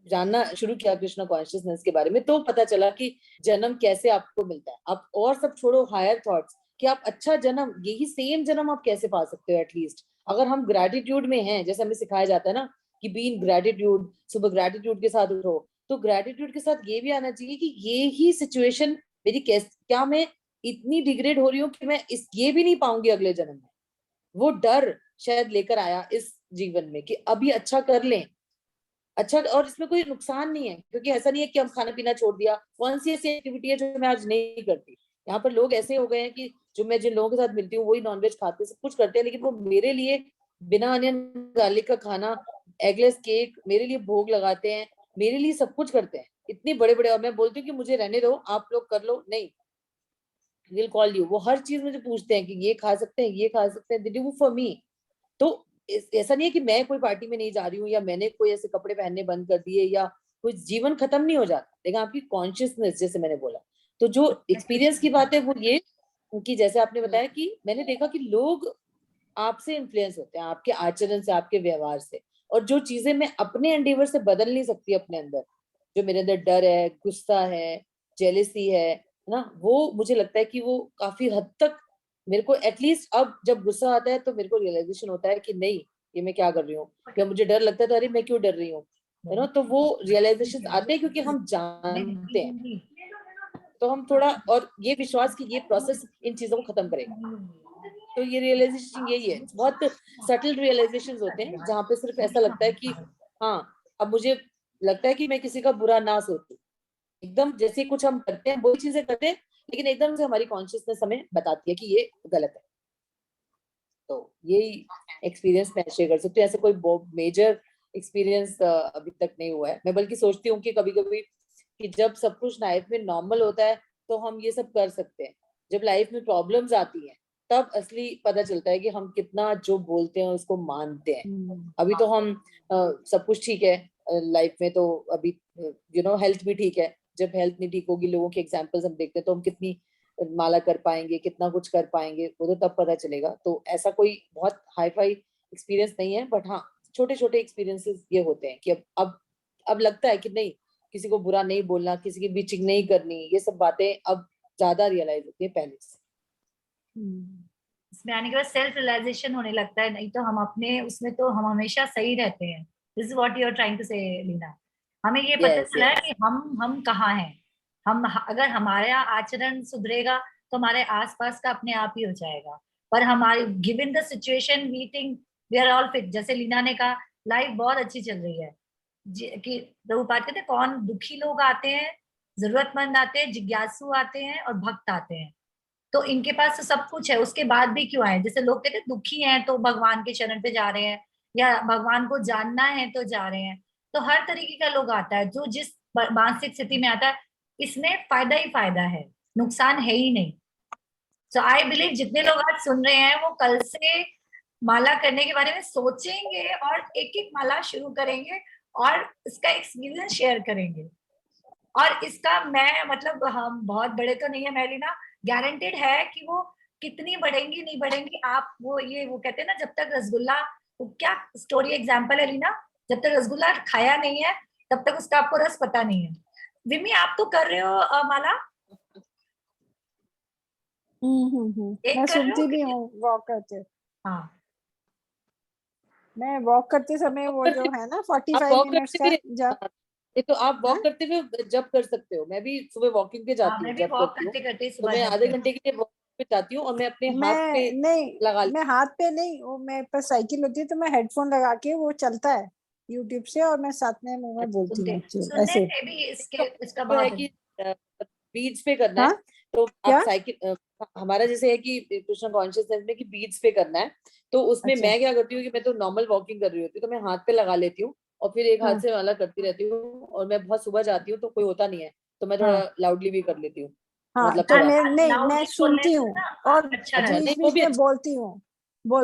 जानना शुरू किया कृष्णा कॉन्शियसनेस के बारे में, तो पता चला कि जन्म कैसे आपको मिलता है। आप और सब छोड़ो, हायर थॉट्स, कि आप अच्छा जन्म, यही सेम जन्म आप कैसे पा सकते हो एटलीस्ट अगर हम ग्रेटिट्यूड में हैं। जैसे हमें सिखाया जाता है ना कि बी इन ग्रेटिट्यूड, सुबह ग्रेटिट्यूड के साथ उठो, तो ग्रेटिट्यूड के साथ ये भी आना चाहिए कि ये ही सिचुएशन मेरी क्या मैं इतनी डिग्रेड हो रही हूँ कि मैं ये भी नहीं पाऊंगी अगले जन्म में। वो डर शायद लेकर आया इस जीवन में कि अभी अच्छा कर लें, अच्छा, और इसमें कोई नुकसान नहीं है, क्योंकि ऐसा नहीं है कि हम खाना पीना छोड़ दिया। कौन सी ऐसी एक्टिविटी है जो मैं आज नहीं करती। यहाँ पर लोग ऐसे हो गए हैं कि मैं जिन लोगों के साथ मिलती हूँ वही नॉनवेज खाते, सब कुछ करते हैं, लेकिन वो मेरे लिए बिना अनियन गार्लिक का खाना, एगलेस केक मेरे लिए भोग लगाते हैं, मेरे लिए सब कुछ करते हैं, इतने बड़े बड़े। और मैं बोलती हूँ कि मुझे रहने दो, आप लोग कर लो, नहीं, विल कॉल यू। वो हर चीज मुझे पूछते हैं कि ये खा सकते हैं, ये खा सकते हैं, दे डू फॉर मी। तो ऐसा नहीं है कि मैं कोई पार्टी में नहीं जा रही हूँ या मैंने कोई ऐसे कपड़े पहनने बंद कर दिए या कोई जीवन खत्म नहीं हो जाता, लेकिन आपकी कॉन्शियसनेस, जैसे मैंने बोला। तो जो एक्सपीरियंस की बात है वो ये कि जैसे आपने बताया कि मैंने देखा कि लोग आपसे इन्फ्लुएंस होते हैं, आपके आचरण से, आपके व्यवहार से। और जो चीजें मैं अपने एंडेवर से बदल नहीं सकती अपने अंदर, जो मेरे अंदर डर है, गुस्सा है, जेलेसी है ना, वो मुझे लगता है कि वो काफी हद तक मेरे को एटलीस्ट अब जब गुस्सा आता है तो मेरे को रियलाइजेशन होता है कि नहीं, ये मैं क्या कर रही हूँ। क्या मुझे डर लगता है तो अरे मैं क्यों डर रही हूँ, है ना। तो वो रियलाइजेशन आते हैं क्योंकि हम जानते हैं। तो हम थोड़ा, और ये विश्वास कि ये प्रोसेस इन चीजों को खत्म करेगा। तो ये रियलाइजेशन यही है, बहुत सटल रियलाइजेशन होते हैं जहाँ पे सिर्फ ऐसा लगता है कि हाँ, अब मुझे लगता है कि मैं किसी का बुरा ना सोचूं। एकदम जैसे कुछ हम करते हैं वही चीजें करते हैं, लेकिन एकदम से हमारी कॉन्शियसनेस हमें बताती है कि ये गलत है। तो यही एक्सपीरियंस मैं शेयर कर सकती हूँ। ऐसे कोई मेजर एक्सपीरियंस अभी तक नहीं हुआ है। मैं बल्कि सोचती हूँ कि कभी कभी कि जब सब कुछ लाइफ में नॉर्मल होता है तो हम ये सब कर सकते हैं, जब लाइफ में प्रॉब्लम्स आती हैं तब असली पता चलता है कि हम कितना जो बोलते हैं उसको मानते हैं। अभी तो हम सब कुछ ठीक है लाइफ में, तो अभी हेल्थ भी ठीक है। जब हेल्थ नहीं ठीक होगी, लोगों के एग्जाम्पल्स हम देखते हैं, तो हम कितनी माला कर पाएंगे, कितना कुछ कर पाएंगे, वो तो तब पता चलेगा। तो ऐसा कोई बहुत हाई फाई एक्सपीरियंस नहीं है, बट हाँ, छोटे छोटे एक्सपीरियंसेस ये होते हैं कि अब लगता है कि नहीं, किसी को बुरा नहीं बोलना, किसी की बीचिंग नहीं करनी, ये सब बातें अब ज्यादा रियलाइज होती है पहले से। इसमें आने के बाद सेल्फ रियलाइजेशन होने लगता है, नहीं तो हम अपने उसमें तो हम हमेशा सही रहते हैं। This is what you are trying to say Leena. हमें ये पता चला है कि हम कहाँ हैं। हम अगर हमारा आचरण सुधरेगा तो हमारे आसपास का अपने आप ही हो जाएगा। पर हमारी given the situation we think we are all fit. जैसे लीना ने कहा लाइफ बहुत अच्छी चल रही है कि प्रभुपाद कहते हैं कौन दुखी लोग आते हैं, जरूरतमंद आते हैं, जिज्ञासु आते हैं और भक्त आते हैं। तो इनके पास तो सब कुछ है, उसके बाद भी क्यों आए। जैसे लोग कहते हैं दुखी हैं तो भगवान के शरण पे जा रहे हैं, या भगवान को जानना है तो जा रहे हैं। तो हर तरीके का लोग आता है, जो जिस मानसिक स्थिति में आता है। इसमें फायदा ही फायदा है, नुकसान है ही नहीं। सो आई बिलीव जितने लोग आज सुन रहे हैं वो कल से माला करने के बारे में सोचेंगे और एक एक माला शुरू करेंगे और इसका एक्सपीरियंस शेयर करेंगे। और इसका मैं मतलब हम बहुत बड़े तो नहीं है मैलिना, गारंटेड है कि वो कितनी बढ़ेंगी नहीं बढ़ेंगी। आप वो कहते हैं ना, जब तक रसगुल्ला, वो क्या स्टोरी एग्जांपल है लीना, जब तक रसगुल्ला खाया नहीं है तब तक उसका आपको रस पता नहीं है। विमी आप तो कर रहे हो माला। मैं सुनती भी हूँ वॉक करते। हाँ, मैं वॉक करते समय वो जो है ना 45 मिनट्स का जब ये तो आप वॉक करते हुए जब कर सकते हो, मैं भी सुबह वॉकिंग पे जाती हूँ, मैं भी जब वॉक करती हूँ करते करते तो सुबह मैं जब आधे करती घंटे के लिए वॉक पे जाती हूँ और मैं अपने हाथ पे मैं नहीं, लगा मैं हाथ पे नहीं, वो मेरे पास साइकिल होती है तो मैं हेडफोन लगा के वो चलता है यूट्यूब से, और मैं साथ में मुंह में बोलती हूँ सुनने ऐसे। में भी तो इसका है बहुत कि बीड्स पे करना हाँ है, तो आप क्या? साइकिल हमारा जैसे है कि कृष्णा कॉन्शियसनेस में कि बीड्स पे करना है, तो उसमें अच्छा मैं क्या करती हूँ कि मैं तो नॉर्मल वॉकिंग कर रही होती हूँ तो मैं हाथ पे लगा लेती हूँ और फिर एक हाथ हाँ से वाला करती रहती हूँ, और मैं बहुत सुबह जाती हूँ तो कोई होता नहीं है तो मैं थोड़ा हाँ लाउडली भी कर लेती हूँ, हाँ, मतलब तो थोड़ा मैं नहीं, मैं लाउडली बोलने सुनती से हूँ ना और अच्छा अच्छा, रहता नहीं बीच वो बीच भी में अच्छा। बोलती हूँ,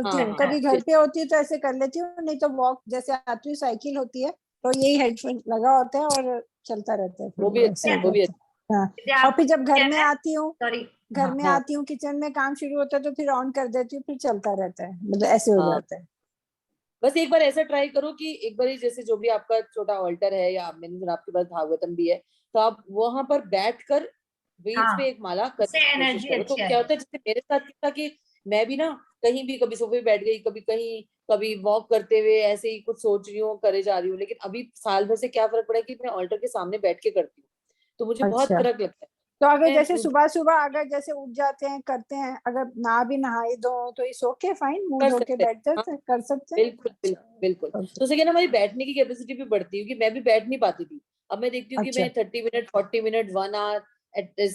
हाँ कभी घर फिर पे होती है तो ऐसे कर लेती हूँ, नहीं तो वॉक जैसे आती हूँ साइकिल होती है तो यही हेडफोन लगा होता है और चलता रहता है, वो फिर भी अच्छा ऐसे है, ही वो भी करते अच्छा। हैं। हाँ, विद्या, और आपको फिर जब घर में कहना है, आती हूँ, सॉरी। घर हाँ में हाँ आती हूँ, किचन में काम शुरू होता है तो फिर ऑन कर देती हूँ, फिर चलता रहता है, मतलब ऐसे हो हाँ, जाता है। बस एक बार ऐसा ट्राई करो कि एक बार जैसे जो भी आपका छोटा ऑल्टर है या मैंने सुना आपके पास भागवतम भी है, तो आप वहां पर बैठ कर बीच हाँ, पे एक माला करने उससे की कोशिश एनर्जी करो, तो अच्छी क्या आएगी। होता है जैसे मेरे साथ क्या था कि मैं भी ना कहीं भी कभी सोफे पे बैठ गई, कभी कहीं, कभी वॉक करते हुए ऐसे ही कुछ सोच रही हूँ करे जा रही हूँ, लेकिन अभी साल भर से क्या फर्क पड़ा है कि मैं ऑल्टर के सामने बैठ के करती हूँ, तो मुझे बहुत अच्छा, फर्क लगता है। तो अगर मैं जैसे सुबह सुबह अगर जैसे उठ जाते हैं करते हैं, अगर ना भी नहाए धो तो इस ओके फाइन, मुंह कर धो के सकते हैं, बैठ हाँ जाते हैं, कर सकते हैं। बिल्कुल बिल्कुल बिल्कुल, अच्छा तो उससे क्या ना हमारी बैठने की कैपेसिटी भी बढ़ती है, क्योंकि मैं भी बैठ नहीं पाती थी, अब मैं देखती हूँ कि अच्छा, मैं 30 मिनट 40 मिनट 1 आवर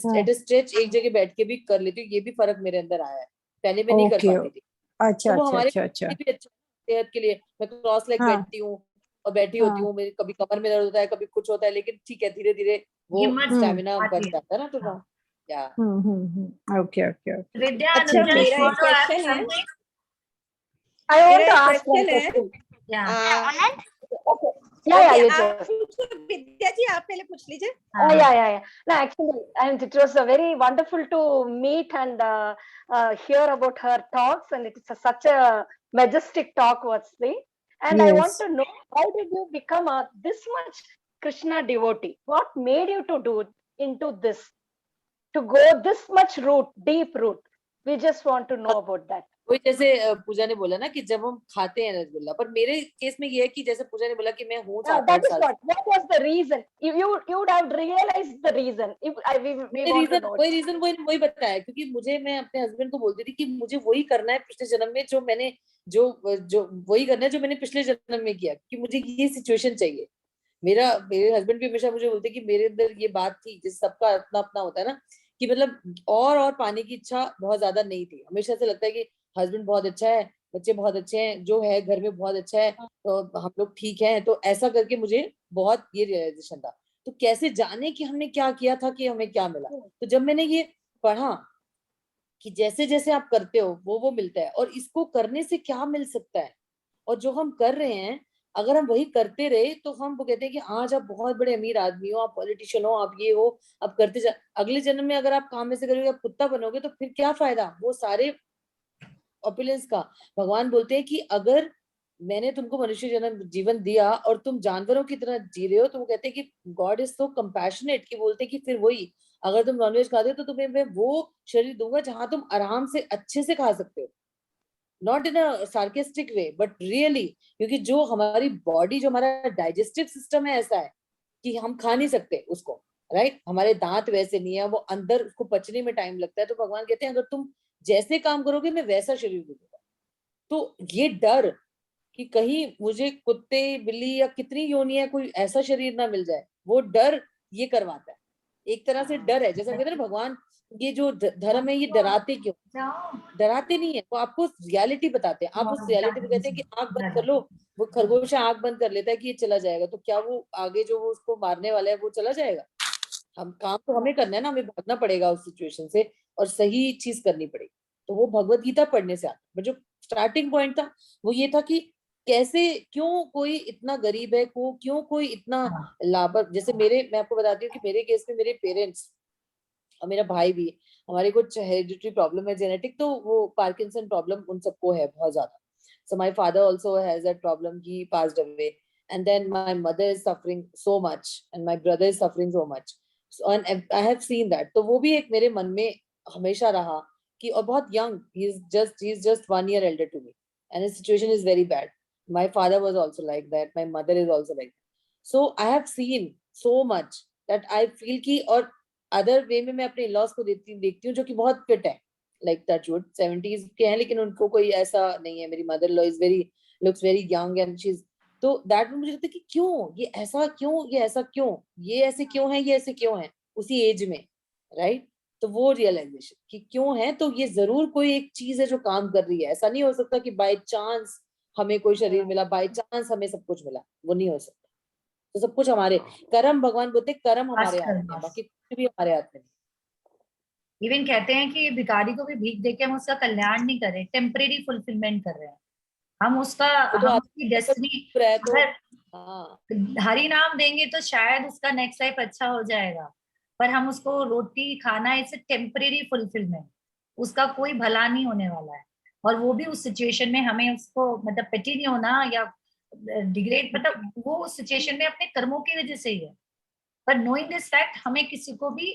हाँ एट स्ट्रेच एक जगह बैठ के भी कर लेती हूँ, ये भी फर्क मेरे अंदर आया है, पहले मैं नहीं कर ओके, पाती थी। अच्छा तो वो अच्छा हमारे अच्छा अच्छा, लिए भी अच्छा है, सेहत के लिए मैं क्रॉस लेग हाँ बैठती हूँ और बैठी होती हाँ, हूँ, मेरी कभी कमर में दर्द होता है, कभी कुछ होता है, लेकिन ठीक है धीरे धीरे वो हिम्मत स्टेमिना बन आती है। जाता है ना, तो हाँ। या ओके ओके ओके, विद्या, ठीक है। Anusha, मेरा you एक want to ask क्वेश्चन है, something? I want मेरा to एक ask one क्वेश्चन है, question. Yeah. Okay. Yeah, okay you आप just. पूछो, विद्या जी आप पहले पूछ लीजिए। हाँ, Yeah. No, actually, and it was very wonderful to meet and hear about her talks, and it's such a majestic talk, Vatsli. And I want yes, to know, how did you become this much Krishna devotee? What made you to do into this, to go this much root, deep root? We just want to know about that. वही जैसे पूजा ने बोला ना कि जब हम खाते हैं रसगुल्ला, पर मेरे केस में ये है कि जैसे पूजा ने बोला कि मैं हूँ 7-8 That is साल से, what was the reason? You would have realized the reason. If we मुझे want to reason know it. वही बताया, क्योंकि मुझे, मैं अपने हस्बैंड को बोलती थी कि मुझे वही करना है पिछले जन्म में, जो मैंने जो जो वही करना है जो मैंने पिछले जन्म में किया, कि मुझे ये सिचुएशन चाहिए। मेरे हस्बैंड भी हमेशा मुझे बोलते कि मेरे अंदर ये बात थी, जिस सबका अपना अपना होता है ना, कि मतलब और पाने की इच्छा बहुत ज्यादा नहीं थी, हमेशा से लगता है कि हस्बैंड बहुत अच्छा है, बच्चे बहुत अच्छे हैं, जो है घर में बहुत अच्छा है, तो हम लोग ठीक हैं, तो ऐसा करके मुझे बहुत ये रियलाइजेशन था। तो कैसे जाने कि हमने क्या किया था कि हमें क्या मिला, तो जब मैंने ये पढ़ा कि जैसे जैसे आप करते हो वो मिलता है, और इसको करने से क्या मिल सकता है, और जो हम कर रहे हैं अगर हम वही करते रहे, तो हम वो कहते हैं कि आज आप बहुत बड़े अमीर आदमी हो, आप पॉलिटिशियन हो, आप ये हो, आप करते जा, अगले जन्म में अगर आप काम में से करोगे, आप कुत्ता बनोगे, तो फिर क्या फायदा वो सारे ऑपुलेंस का। भगवान बोलते हैं कि अगर मैंने तुमको मनुष्य जन्म जीवन दिया और तुम जानवरों की तरह जी रहे हो, तो वो कहते हैं कि गॉड इज सो कंपैशनेट, कि बोलते हैं कि फिर वही, अगर तुम नॉनवेज खाते हो तो तुम्हें मैं वो शरीर दूंगा जहां तुम आराम से अच्छे से खा सकते हो, not in a sarcastic way but really, क्योंकि जो हमारी बॉडी, जो हमारा डाइजेस्टिव सिस्टम है ऐसा है कि हम खा नहीं सकते उसको, राइट, हमारे दांत वैसे नहीं है, वो अंदर उसको पचने में टाइम लगता है, तो भगवान कहते हैं अगर तुम जैसे काम करोगे मैं वैसा शरीर दूंगा। तो ये डर कि कहीं मुझे कुत्ते बिल्ली या कितनी योनियां कोई ऐसा शरीर ना मिल जाए, वो डर ये करवाता है, एक तरह से डर है, जैसे हम कहते हैं ना भगवान, ये जो धर्म है ये डराते क्यों, जाओ, डराते नहीं है, वो आपको रियलिटी बताते हैं, आप उस रियलिटी में कहते हैं कि आंख बंद कर लो, वो खरगोश आंख बंद कर लेता है कि ये चला जाएगा, तो क्या वो आगे जो वो उसको मारने वाला है वो चला जाएगा, हम काम तो हमें करना है ना, हमें भागना पड़ेगा उस सिचुएशन से और सही चीज करनी पड़ेगी। तो वो भगवत गीता पढ़ने से आता है, जो स्टार्टिंग पॉइंट था वो ये था कि कैसे, क्यों कोई इतना गरीब है, को क्यों कोई इतना लाभ, जैसे मेरे, मैं आपको बताती हूँ कि मेरे केस में मेरे पेरेंट्स और मेरा भाई भी, हमारे कुछ हेरिडिटरी प्रॉब्लम है जेनेटिक, तो वो पार्किंसन प्रॉब्लम उन सबको है बहुत ज्यादा, so my father also has that problem, he passed away, and then my mother is suffering so much and my brother is suffering so much, so and I have seen that, तो वो भी एक मेरे मन में हमेशा रहा कि, और बहुत young, he is just 1 year elder to me and his situation is very bad, my father was also like that, my mother is also like that, so I have seen so much that I feel कि, और other way में मैं अपने in-laws को देखती हूँ जो कि बहुत फिट है, लाइक टचवुड 70s के हैं, लेकिन उनको कोई ऐसा नहीं है. मेरी mother law is very, looks very young and she is, तो दैट में मुझे लगता है कि क्यों ये ऐसा, क्यों ये ऐसा, क्यों ये ऐसे, क्यों है ये ऐसे, क्यों है उसी एज में, राइट? तो वो रियलाइजेशन कि क्यों है, तो ये जरूर कोई एक चीज है जो काम कर रही है. ऐसा नहीं हो सकता कि बाय चांस हमें कोई शरीर मिला, बाय चांस हमें सब कुछ मिला, वो नहीं हो सकता. तो सब कुछ हमारे कर्म, भगवान बोलते कर्म हमारे हाथ में, बाकी कुछ भी हमारे हाथ में नहीं. इवन कहते हैं कि भिखारी को भी भीख देके हम उसका कल्याण नहीं कर रहे, टेम्परेरी फुलफिलमेंट कर रहे हैं हम उसका, वो तो हम आप उसकी डेस्टिनी, तो अगर हाँ, हरि नाम देंगे तो शायद उसका नेक्स्ट लाइफ अच्छा हो जाएगा, पर हम उसको रोटी खाना, इट्स टेम्परेरी फुलफिलमेंट, उसका कोई भला नहीं होने वाला है. और वो भी उस सिचुएशन में हमें उसको मतलब पेटी नहीं होना या डिग्रेड, मतलब वो उस सिचुएशन में अपने कर्मों की वजह से ही है. पर नोइंग दिस फैक्ट हमें किसी को भी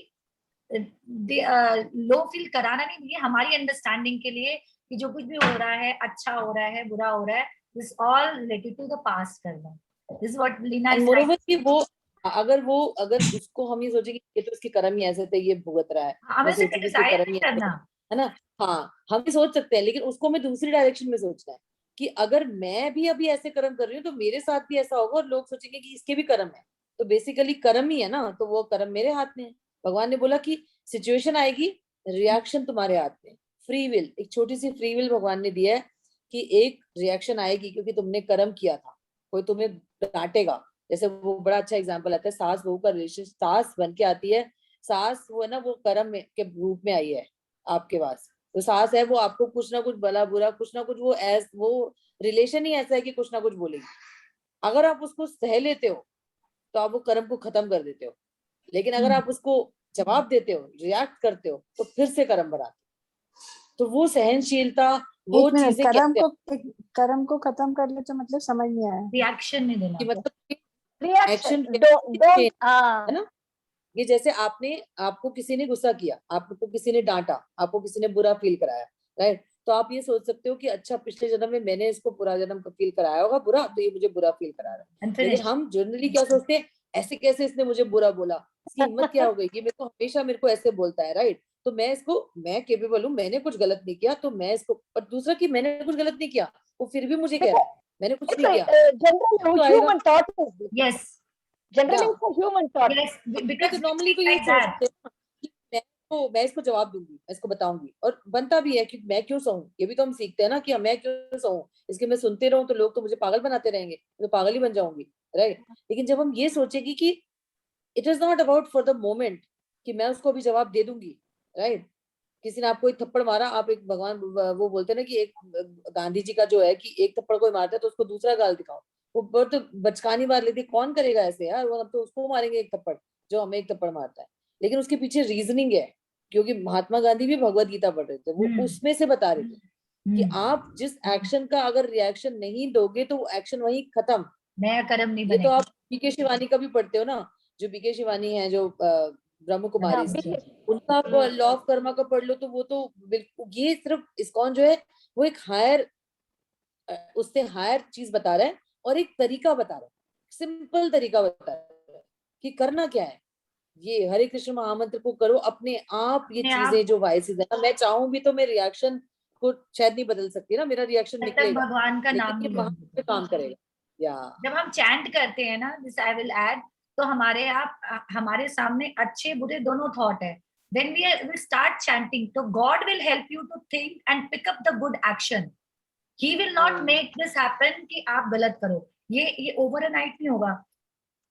लो फील कराना नहीं. ये हमारी अंडरस्टैंडिंग के लिए कि जो कुछ भी हो रहा है, अच्छा हो रहा है, बुरा हो रहा है, this all related to the past karma. This what Leena and is moreover कि वो, अगर उसको हम ये सोचे कि ये तो इसके कर्म ही ऐसे थे, ये भुगत रहा है, हमें मैं उसे सोचू कि इसके क्रिटिसाइज कर्म नहीं ही ऐसे करना. है ना. हाँ, हम भी सोच सकते हैं, लेकिन उसको हमें दूसरी डायरेक्शन में सोचना है कि अगर मैं भी अभी ऐसे कर्म कर रही हूँ तो मेरे साथ भी ऐसा होगा, और लोग सोचेंगे कि इसके भी कर्म है. तो बेसिकली कर्म ही है ना, तो वो कर्म मेरे हाथ में है. भगवान ने बोला कि सिचुएशन आएगी, रिएक्शन तुम्हारे हाथ में. फ्री विल, एक छोटी सी फ्री विल भगवान ने दिया है कि एक रिएक्शन आएगी क्योंकि तुमने कर्म किया था. कोई तुम्हें डांटेगा, जैसे वो बड़ा अच्छा एग्जांपल आता है, सास बहू का रिलेशन, सास बन के आती है, सास वो है ना, वो कर्म में के रूप में आई है आपके पास. तो सास है, वो आपको कुछ ना कुछ भला बुरा, कुछ ना कुछ, वो रिलेशन ही ऐसा है कि कुछ ना कुछ बोलेगी. अगर आप उसको सह लेते हो तो आप वो कर्म को खत्म कर देते हो, लेकिन अगर आप उसको जवाब देते हो, रिएक्ट करते हो, तो फिर से कर्म बनाते हो. तो वो सहनशीलता, वो एक मिनट, चीजें कैसे कर्म को खत्म कर ले तो मतलब समझ नहीं आया. रिएक्शन नहीं देना. कि मतलब Reaction. Action Don't. है ना. ये जैसे आपको किसी ने गुस्सा किया, आपको किसी ने डांटा, आपको किसी ने बुरा फील कराया, राइट? तो आप ये सोच सकते हो कि अच्छा, पिछले जन्म में मैंने इसको पूरा जन्म फील कराया होगा बुरा, तो ये मुझे बुरा फील करा रहा है. लेकिन हम जनरली क्या सोचते हैं, ऐसे कैसे इसने मुझे बुरा बोला, इसकी हिम्मत क्या हो गई, ये मेरे को ऐसे बोलता है, राइट? तो मैं केपेबल हूँ, मैंने कुछ गलत नहीं किया, तो मैं इसको, और दूसरा कि मैंने कुछ गलत नहीं किया, वो फिर भी मुझे कह रहा है मैंने कुछ नहीं किया. General तो आएगा. human thought is this. Yes, Generally, या it's a human thought. yes, ये तो because we नॉर्मली think तो यही like that. सोचते हैं ना कि मैं इसको जवाब दूंगी, मैं इसको बताऊंगी, और बनता भी है कि मैं क्यों सहूं. ये भी तो हम सीखते हैं ना कि मैं क्यों सहूं, इसके मैं सुनते रहूं तो लोग तो मुझे पागल बनाते रहेंगे, मैं तो पागल ही बन जाऊंगी, राइट? लेकिन जब हम ये सोचेगी कि it is not about for the moment कि मैं उसको अभी जवाब दे दूंगी, राइट? किसी ने आपको एक थप्पड़ मारा, आप एक भगवान, वो बोलते हैं ना कि एक गांधी जी का जो है कि एक थप्पड़ कोई मारता है तो उसको दूसरा गाल दिखाओ. वो बहुत बचकानी मार लेती है, कौन करेगा ऐसे यार, वो अब तो उसको मारेंगे एक थप्पड़ जो हमें एक थप्पड़ मारता है. लेकिन उसके पीछे रीजनिंग है, क्योंकि महात्मा गांधी भी भगवत गीता पढ़ रहे थे, वो उसमें से बता रहे थे कि आप जिस एक्शन का अगर रिएक्शन नहीं दोगे तो वो एक्शन वहीं खत्म, नया कर्म नहीं ये तो बनेगा. आप बीके शिवानी का भी पढ़ते हो ना, जो बीके शिवानी है, जो ब्रह्म कुमारी, उनका आप लॉ ऑफ कर्मा का पढ़ लो, तो वो तो बिल्कुल, ये सिर्फ इस्कॉन जो है वो एक हायर, उससे हायर चीज बता रहा है, और एक तरीका बता रहा है, सिंपल तरीका बता रहा है कि करना क्या है. ये हरे कृष्ण महामंत्र को करो अपने आप. ये चीजें जो वाइसेस है ना, मैं चाहूं भी तो मैं रिएक्शन को शायद नहीं बदल सकती ना, मेरा रिएक्शन जब तक निकलेगा, भगवान का लेकिन नाम ये नहीं वहां पे लेंगे. काम करेगा. या जब हम चैंट करते हैं ना, दिस आई विल ऐड, तो हमारे सामने अच्छे बुरे दोनों थॉट है. when we start chanting, तो God will help you to think and pick up the good action. He will not make this happen कि आप गलत करो. ये overnight नहीं होगा.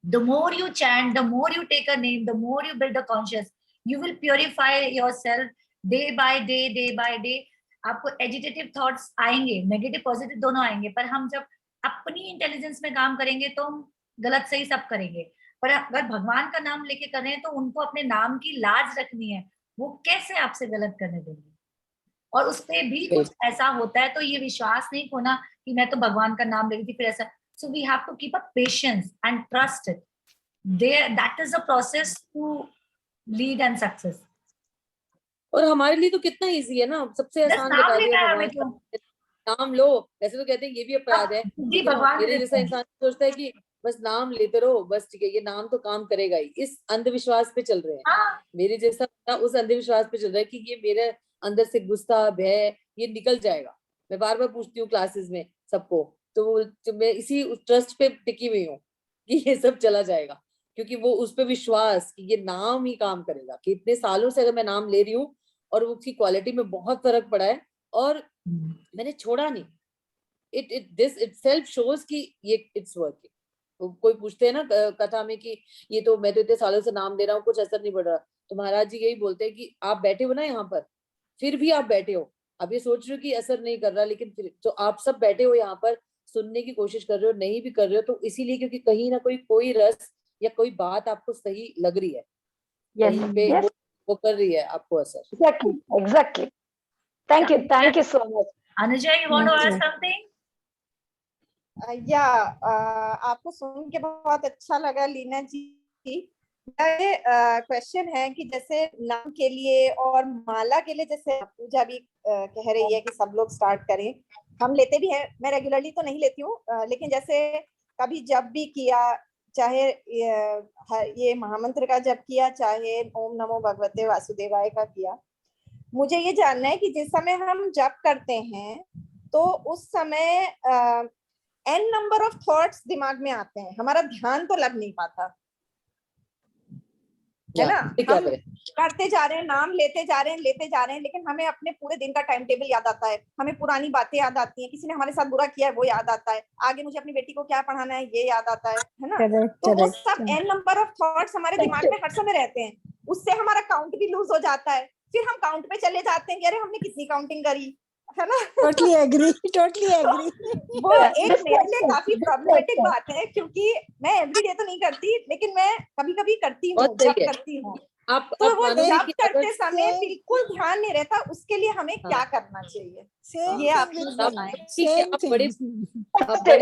The more you chant, the more you take a name, the more you build a conscious, you will purify yourself day by day, day by day. आपको एजिटेटिव thoughts आएंगे, negative positive दोनों आएंगे, पर हम जब अपनी इंटेलिजेंस में काम करेंगे तो हम गलत सही सब करेंगे. पर अगर भगवान का नाम लेके कर रहे हैं तो उनको अपने नाम की लाज रखनी है, वो कैसे आपसे गलत करने देंगे. और उस पे भी कुछ ऐसा होता है तो ये विश्वास नहीं खोना कि मैं तो भगवान का नाम ले रही थी फिर ऐसा. So we have to keep a patience and trust it. That is the process to lead and success. और हमारे लिए तो कितना इजी है ना, सबसे बस आसान नाम बता दिया लेना है भगवान हमें का तो. नाम लो. वैसे तो कहते हैं ये भी अपराध है, जी लेकिन भगवान मेरे देते जैसा हैं. इंसान सोचता है कि बस नाम लेते रहो, बस ठीक है, ये नाम तो काम करेगा ही, इस अंधविश्वास पे चल रहे हैं। हाँ, मेरे जैसा बंदा उस अंधविश्वास पे चल रहा है कि ये मेरे अंदर से गुस्सा भय ये निकल जाएगा। मैं बार बार पूछती हूँ क्लासेस में सबको, तो मैं इसी ट्रस्ट पे टिकी हुई हूँ कि ये सब चला जाएगा, क्योंकि वो उस पे विश्वास कि ये नाम ही काम करेगा, कि इतने सालों से अगर मैं नाम ले रही हूँ और उसकी क्वालिटी में बहुत फर्क पड़ा है और मैंने छोड़ा नहीं। इट दिस इटसेल्फ शोज कि ये इट्स वर्किंग। तो कोई पूछते हैं ना कथा में कि ये तो मैं तो इतने सालों से नाम दे रहा हूँ, कुछ असर नहीं पड़ रहा, तो महाराज जी यही बोलते हैं कि आप बैठे हो ना यहाँ पर, फिर भी आप बैठे हो, अब ये सोच रहे हो कि असर नहीं कर रहा, लेकिन फिर तो आप सब बैठे हो यहाँ पर, सुनने की कोशिश कर रहे हो, नहीं भी कर रहे हो तो इसीलिए क्योंकि कहीं ना कोई रस या कोई बात आपको सही लग रही है, Yes, कहीं पे yes, वो कर रही है आपको असर। exactly, exactly. Thank you so much. Anuja, you want to Thank ask you. something? या आपको सुन के बहुत अच्छा लगा लीना जी। क्वेश्चन है कि जैसे नाम के लिए और माला के लिए, जैसे पूजा भी कह रही है कि सब लोग स्टार्ट करें, हम लेते भी हैं, मैं रेगुलरली तो नहीं लेती हूँ, लेकिन जैसे कभी जब भी किया, चाहे ये महामंत्र का जप किया, चाहे ओम नमो भगवते वासुदेवाय का किया, मुझे ये जानना है कि जिस समय हम जप करते हैं तो उस समय n नंबर ऑफ थॉट्स दिमाग में आते हैं, हमारा ध्यान तो लग नहीं पाता है ना। क्या हम करें? करते जा रहे हैं, नाम लेते जा रहे हैं, लेकिन हमें अपने पूरे दिन का टाइम टेबल याद आता है, हमें पुरानी बातें याद आती हैं, किसी ने हमारे साथ बुरा किया है वो याद आता है, आगे मुझे अपनी बेटी को क्या पढ़ाना है ये याद आता है ना। तो वो सब n नंबर ऑफ थॉट्स हमारे दिमाग में हर समय रहते हैं, उससे हमारा काउंट भी लूज हो जाता है, फिर हम काउंट पे चले जाते हैं कि अरे हमने कितनी काउंटिंग करी है ना। टोटली एग्री वो एक मेरे लिए काफी प्रॉब्लमेटिक बात है, क्योंकि मैं एवरीडे तो नहीं करती, लेकिन मैं कभी कभी करती हूँ, बहुत सही जब है। करती हूँ। आप तो वो मानोगे जब कि करते समय बिल्कुल ध्यान नहीं रहता, उसके लिए हमें क्या करना चाहिए, ये आप बताएं। बड़े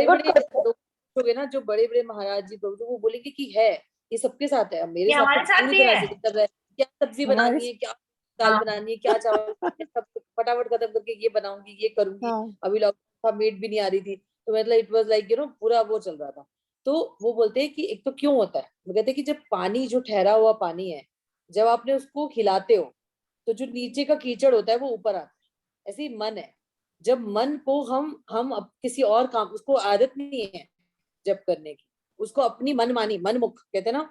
बड़े लोग ना, जो बड़े बड़े महाराज जी प्रभु, वो बोलेंगे कि है ये सबके साथ है, अब मेरे ये साथ हमारे तो साथ पूरी भी तरह है। से सब है, क्या सब्जी बनानी है, क्या दाल बनानी है, क्या चावल, सब फटाफट खत्म करके ये बनाऊंगी, ये करूंगी। अभी लॉकडाउन था, मेड भी नहीं आ रही थी, तो मतलब इट वाज लाइक पूरा वो चल रहा था। तो वो बोलते हैं कि एक तो क्यों होता है, वो कहते हैं कि जब पानी, जो ठहरा हुआ पानी है, जब आपने उसको हिलाते हो तो जो नीचे का कीचड़ होता है वो ऊपर आता है। ऐसे ही मन है, जब मन को हम अब किसी और काम, उसको आदत नहीं है जब करने की, उसको अपनी मनमानी, मनमुख कहते हैं ना,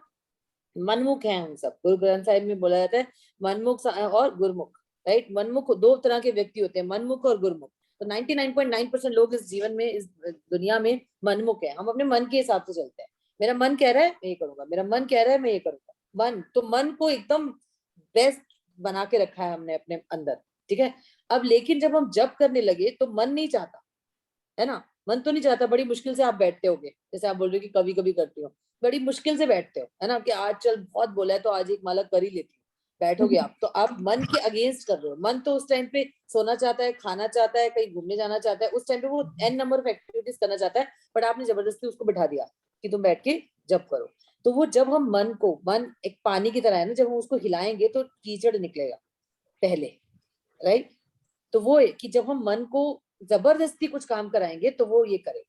मनमुख है हम सब। गुरु ग्रंथ साहिब में बोला जाता है मनमुख और गुरमुख, राइट। मनमुख दो तरह के व्यक्ति होते हैं, मनमुख और गुरमुख। तो 99.9% लोग इस जीवन में, इस दुनिया में मनमुख है। हम अपने मन के हिसाब से चलते हैं, मेरा मन कह रहा है मैं ये करूंगा, मेरा मन कह रहा है मैं ये करूंगा। मन तो मन को एकदम बेस्ट बना के रखा है हमने अपने अंदर, ठीक है। अब लेकिन जब हम जब करने लगे तो मन नहीं चाहता, है ना, मन तो नहीं चाहता। बड़ी मुश्किल से आप बैठते होगे, जैसे आप बोल रहे हो कि कभी कभी करती हो, बड़ी मुश्किल से बैठते हो, है ना, कि आज चल बहुत बोला है तो आज एक माला कर ही लेती हूँ, बैठोगे आप, तो आप मन के अगेंस्ट कर रहे हो। मन तो उस टाइम पे सोना चाहता है, खाना चाहता है, कहीं घूमने जाना चाहता है, उस टाइम पे वो n नंबर ऑफ एक्टिविटीज करना चाहता है, बट आपने जबरदस्ती उसको बिठा दिया कि तुम बैठ के जब करो। तो वो जब हम मन एक पानी की तरह है ना, जब हम उसको हिलाएंगे तो कीचड़ निकलेगा पहले, राइट। तो वो है कि जब हम मन को जबरदस्ती कुछ काम कराएंगे तो वो ये करे।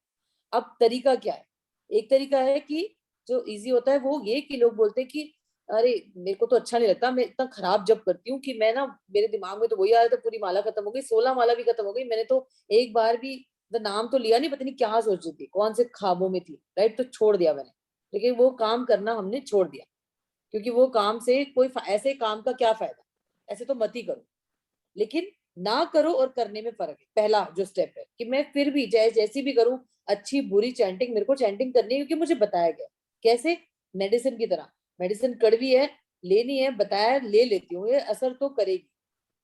अब तरीका क्या है? एक तरीका है कि जो इजी होता है वो ये कि लोग बोलते हैं कि अरे मेरे को तो अच्छा नहीं लगता, मैं इतना खराब जब करती हूँ कि मैं ना, मेरे दिमाग में तो वही आ रहा था, पूरी माला खत्म हो गई, 16 माला भी खत्म हो गई, मैंने तो एक बार भी नाम तो लिया नहीं, पता नहीं क्या सोच रही थी, कौन से ख्वाबों में थी, राइट, तो छोड़ दिया मैंने। लेकिन वो काम करना हमने छोड़ दिया, क्योंकि वो काम से कोई ऐसे काम का क्या फायदा, ऐसे तो मत ही करो। लेकिन ना करो और करने में फर्क है। पहला जो स्टेप है कि मैं फिर भी जैसी भी करूं, अच्छी बुरी चैंटिंग, मेरे को चैंटिंग करनी है क्योंकि मुझे बताया गया, कैसे, मेडिसिन की तरह। मेडिसिन कड़वी है, लेनी है, बताया, ले लेती हूँ, ये असर तो करेगी,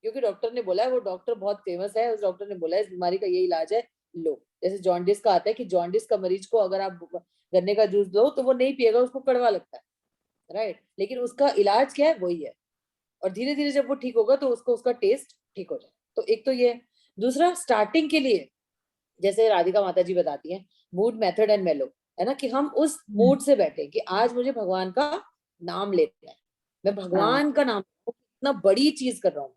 क्योंकि डॉक्टर ने बोला है, वो डॉक्टर बहुत फेमस है, उस डॉक्टर ने बोला है इस बीमारी का ये इलाज है, लो। जैसे जॉन्डिस का आता है कि जॉन्डिस का मरीज को अगर आप गन्ने का जूस दो तो वो नहीं पिएगा, उसको कड़वा लगता है, राइट, लेकिन उसका इलाज क्या है, वही है। और धीरे धीरे जब वो ठीक होगा तो उसको उसका टेस्ट ठीक हो जाए। तो एक तो ये है। दूसरा, स्टार्टिंग के लिए जैसे राधिका माता जी बताती हैं, मूड, मेथड एंड मेलो, है ना, कि हम उस मूड से बैठे कि आज मुझे भगवान का नाम लेना है, मैं भगवान का नाम, इतना बड़ी चीज कर रहा हूँ,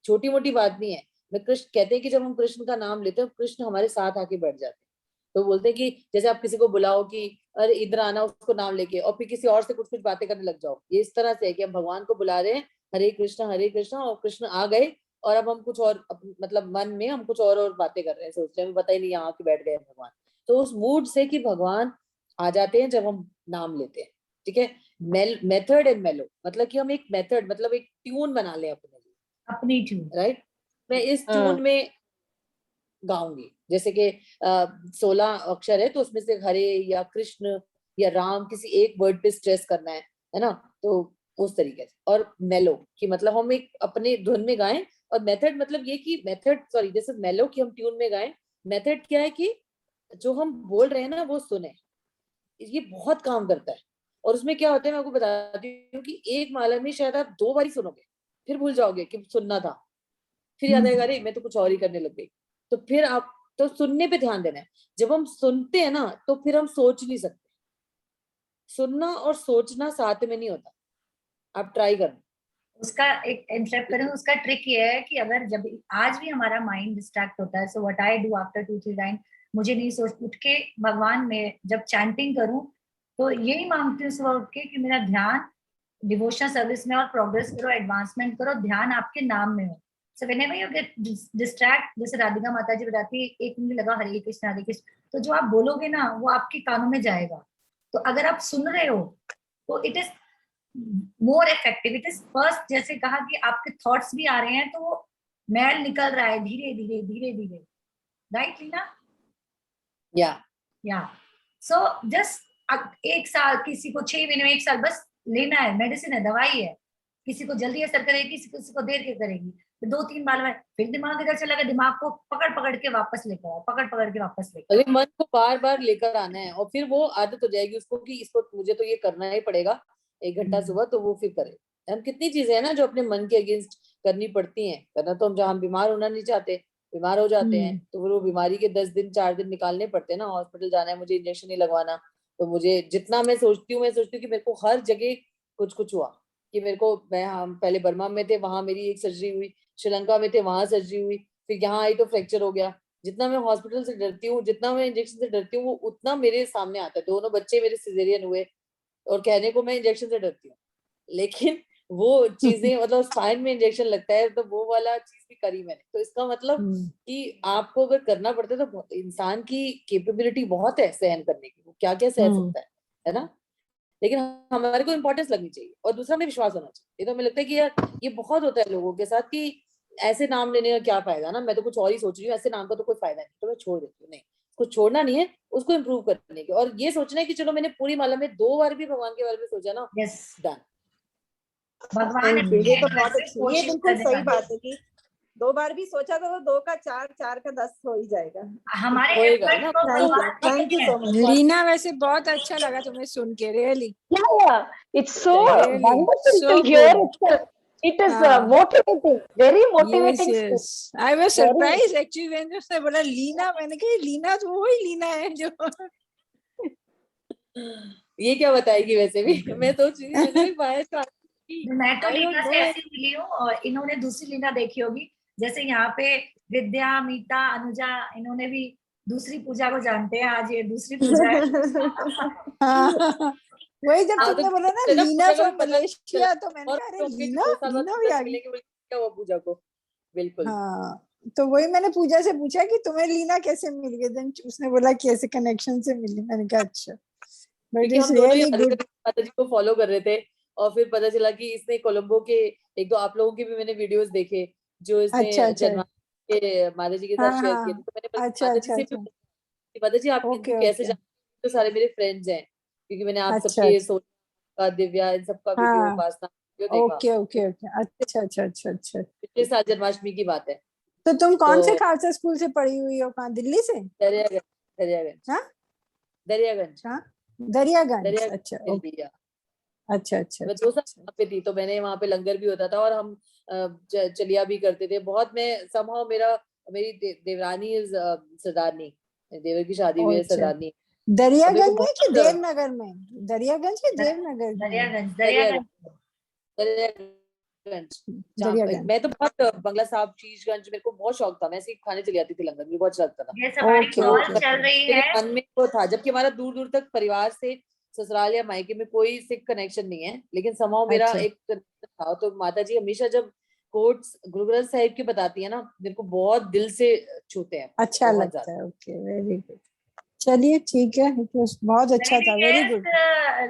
छोटी मोटी बात नहीं है। मैं कृष्ण कहते हैं कि जब हम कृष्ण का नाम लेते हैं, कृष्ण हमारे साथ आके बैठ जाते हैं। तो बोलते हैं कि जैसे आप किसी को बुलाओ कि अरे इधर आना, उसको नाम लेके, और फिर किसी और से कुछ कुछ बातें करने लग जाओ, ये इस तरह से है कि हम भगवान को बुला रहे हैं हरे कृष्णा, और कृष्ण आ गए और अब हम कुछ और मतलब मन में हम कुछ और बातें कर रहे हैं, सोच रहे हैं, हमें पता ही नहीं यहाँ के बैठ गए भगवान। तो उस मूड से कि भगवान आ जाते हैं जब हम नाम लेते हैं, ठीक है। मेथड एंड मेलो, मतलब कि हम एक मेथड, मतलब एक ट्यून बना लें अपने लिए, अपनी ट्यून, राइट। मैं इस ट्यून में गाऊंगी, जैसे कि 16 अक्षर है तो उसमें से हरे या कृष्ण या राम किसी एक वर्ड पे स्ट्रेस करना है ना, तो उस तरीके से। और मेलो कि मतलब हम एक अपने धुन में गाएं, और मेथड मतलब ये कि मेथड, सॉरी दिस इज मेलो कि हम ट्यून में गाएं। मेथड क्या है कि जो हम बोल रहे हैं ना वो सुने, ये बहुत काम करता है। और उसमें क्या होता है मैं आपको बताती हूँ कि एक माला में शायद आप 2 बार ही सुनोगे, फिर भूल जाओगे कि सुनना था, फिर याद आएगा अरे मैं तो कुछ और ही करने लग गई। तो फिर आप तो सुनने पे ध्यान देना है। जब हम सुनते हैं ना तो फिर हम सोच नहीं सकते, सुनना और सोचना साथ में नहीं होता, आप ट्राई करना। उसका एक इंटरप्ट करूं, उसका ट्रिक ये है कि अगर जब आज भी हमारा माइंड डिस्ट्रैक्ट होता है, so what I do after 2-3 line, मुझे नहीं सोच, उठ के भगवान में जब चैंटिंग करूं तो यही मांगती हूँ सुबह उठ के कि मेरा ध्यान डिवोशनल सर्विस में और प्रोग्रेस करो, एडवांसमेंट करो, ध्यान आपके नाम में हो। So whenever you get distract, जैसे राधिका माता जी बताती है, एक मिनट लगा हरे कृष्ण, तो जो आप बोलोगे ना वो आपके कानों में जाएगा। तो अगर आप सुन रहे हो तो it is more effective. It is first, जैसे कहा कि आपके थॉट्स भी आ रहे हैं तो वो मैल निकल रहा है धीरे धीरे धीरे धीरे, राइट लीना? या सो जस्ट 1 साल, किसी को 6 महीने में, 1 साल बस लेना है, मेडिसिन है, दवाई है। किसी को जल्दी असर करेगी, किसी को देर के करेगी। तो 2-3 बार में फिर दिमाग इधर चला गया, दिमाग को पकड़ पकड़ के वापस लेकर आओ, पकड़ पकड़ के वापस लेकर अरे मन को बार बार लेकर आना है, और फिर वो आदत हो जाएगी उसको कि इसको मुझे तो ये करना ही पड़ेगा 1 घंटा सुबह, तो वो फिर करे। हम कितनी चीजें हैं ना जो अपने मन के अगेंस्ट करनी पड़ती हैं, करना तो हम जहाँ हम बीमार होना नहीं चाहते, बीमार हो जाते हैं तो वो बीमारी के 10 दिन 4 दिन निकालने पड़ते हैं ना, हॉस्पिटल जाना है, मुझे इंजेक्शन नहीं लगवाना। तो मुझे जितना मैं सोचती हूँ कि मेरे को हर जगह कुछ कुछ हुआ, कि मेरे को, मैं हम पहले बर्मा में थे, वहां मेरी एक सर्जरी हुई, श्रीलंका में थे वहां सर्जरी हुई, फिर यहाँ आई तो फ्रैक्चर हो गया। जितना मैं हॉस्पिटल से डरती हूँ, जितना मैं इंजेक्शन से डरती हूँ, वो उतना मेरे सामने आता है। 2 बच्चे मेरे सिजेरियन हुए, और कहने को मैं इंजेक्शन से डरती हूँ, लेकिन वो चीजें मतलब स्पाइन में इंजेक्शन लगता है तो वो वाला चीज भी करी मैंने। तो इसका मतलब कि आपको अगर करना पड़ता है तो इंसान की कैपेबिलिटी बहुत है सहन करने की, वो क्या क्या सह सकता है ना। लेकिन हमारे को इम्पोर्टेंस लगनी चाहिए, और दूसरा हमें विश्वास होना चाहिए। ये तो हमें लगता है कि यार ये बहुत होता है लोगों के साथ कि ऐसे नाम लेने का क्या फायदा ना, मैं तो कुछ और ही सोच रही हूँ, ऐसे नाम का तो कोई फायदा नहीं, तो मैं छोड़ देती हूँ। नहीं, उसको छोड़ना नहीं है, उसको इम्प्रूव करने की, और ये सोचना है कि चलो मैंने पूरी माला में 2 बार भी भगवान के बारे में सोचा ना, डन। भगवान ये तो बहुत अच्छी, ये कोशिश बिल्कुल करने सही वाली। बात है कि 2 बार भी सोचा तो वो 2 का 4, 4 का 10 हो ही जाएगा। हमारे होएगा effort ना। को भगवान थैंक यू देखते सो हैं। मच। लीना, वैसे बहुत अच्छा लगा तुम्हें सुन के, really Yeah, it's so Really, wonderful so to hear good. itself. It is हाँ. motivating, very Yes, motivating. yes. I was Very. surprised actually when उसने बोला लीना, मैंने कहा लीना तो वही लीना है जो ये क्या बताएगी वैसे भी मैं सोच रही थी मैं तो I don't लीना से know. ऐसी मिली हूँ, और इन्होंने दूसरी लीना देखी होगी। जैसे यहाँ पे विद्या, मीता, अनुजा, इन्होंने भी दूसरी पूजा को जानते हैं, आज ये दूसरी पूजा है। हाँ, वही जब हाँ, तुमने बोला ना चलो, लीना पूजा का भी फ्रॉम पता मलेशिया, तो मैंने और कहा अरे लोग के जो लीना 2 साल बाद लीना भी पूजा आ से गई। मिलेंगे, बोले क्या हुआ पूजा को। बिल्कुल। हाँ, तो वही मैंने पूजा से पूछा कि तुम्हें लीना कैसे मिल गई, देन उसने बोला कि ऐसे कनेक्शन से मिली। मैंने कहा अच्छा, बट क्योंकि इट्स हम दोनों ही रियली गुड। माता जी को फॉलो कर रहे थे, और फिर पता चला कि इसने कोलंबो के 1-2 आप लोगों के भी मैंने वीडियोस देखे जो इसने अच्छा अच्छा, जन्माष्टमी के माता जी के हाँ साथ शेयर किए थे। हाँ, तो मैंने बोला अच्छा माता जी अच्छा से भी अच्छा, पूछा कि माता जी आप इनको ओके कैसे ओके, जानते, तो सारे मेरे फ्रेंड्स हैं, क्योंकि मैंने आप अच्छा सबके अच्छा, सोनिका, दिव्या, इन सबका वीडियो, हाँ, उपासना वीडियो देखा। ओके ओके ओके, अच्छा अच्छा अच्छा अच्छा। पिछले साल जन्माष्टमी की बात है। तो तुम कौन से तो खालसा स्कूल से पढ़ी हुई हो, कहाँ, दिल्ली से? दरियागंज, दरियागंज, हाँ दरियागंज, हाँ, दरियागंज, अच्छा दरियागंज ओके, भैया। अच्छा अच्छा मैं 2 साल अच्छा वहाँ पे थी, तो मैंने वहाँ पे लंगर भी होता था, और हम चलिया भी करते थे बहुत। मैं somehow मेरी देवरानी इज सरदारनी, देवर की शादी हुई है अच्छा। सरदारनी, और मेरे को दरियागंज में कि बहुत देवनगर में? दरियागंज के देवनगर में? दरियागंज, दरियागंज, दरियागंज। दरियागंज, दरियागंज। मैं तो बहुत बंगला साहब, शीशगंज, मेरे को बहुत शौक था, मैं ऐसे ही खाने चली जाती थी लंदन, मुझे बहुत अच्छा लगता था। ये हमारी Okay, कॉल okay. चल रही मेरे है। मन में वो था, जबकि हमारा दूर दूर तक परिवार से, ससुराल या मायके में कोई सिख कनेक्शन नहीं है, लेकिन समाव मेरा अच्छा। एक connection था। तो माता जी हमेशा जब कोट्स गुरु ग्रंथ साहिब की बताती है ना, मेरे को बहुत दिल से छूते हैं, अच्छा बहुत लगता ज्यादा। है। Okay, very good. चलिए ठीक है, it was बहुत अच्छा था, वेरी गुड।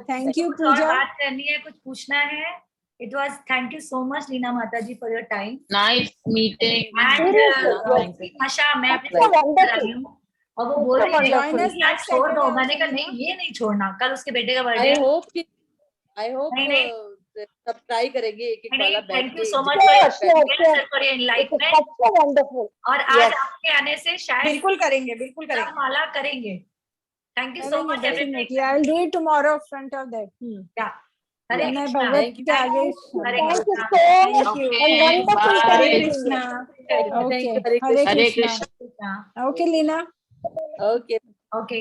Thank you, कुछ और पूजा। बात करनी है, कुछ पूछना है? It was, thank you so much Leena माता जी for your time. Nice meeting. And Thank you. आशा, मैं अपनी It's a sister wonderful. कर रही हूँ और वो बोल It's a रही थी Join us wonderful. यार next छोड़ दो, Saturday मैंने also, कहा नहीं Leena. ये नहीं छोड़ना, कल उसके बेटे का बर्थडे है। आई होप नहीं, नहीं। सब ट्राई करेंगे एक एक वाला बैठ थैंक के। You so much Sure, sure, sure. For your It is enlightenment. such a wonderful. और आज Yes. आपके आने से शायद बिल्कुल करेंगे, बिल्कुल सब करेंगे। माला करेंगे। थैंक यू सो करेंगे much everything. definitely. I'll do it tomorrow front of that. हरे मैं कृष्णा। भगवत Thank you. के आगे। हरे Thank you Krishna. so much. Thank you. And wonderful Bye. Hare connecting Krishna. you. Okay. Hare Hare Hare Krishna. Krishna. Okay, Leena. Okay. Okay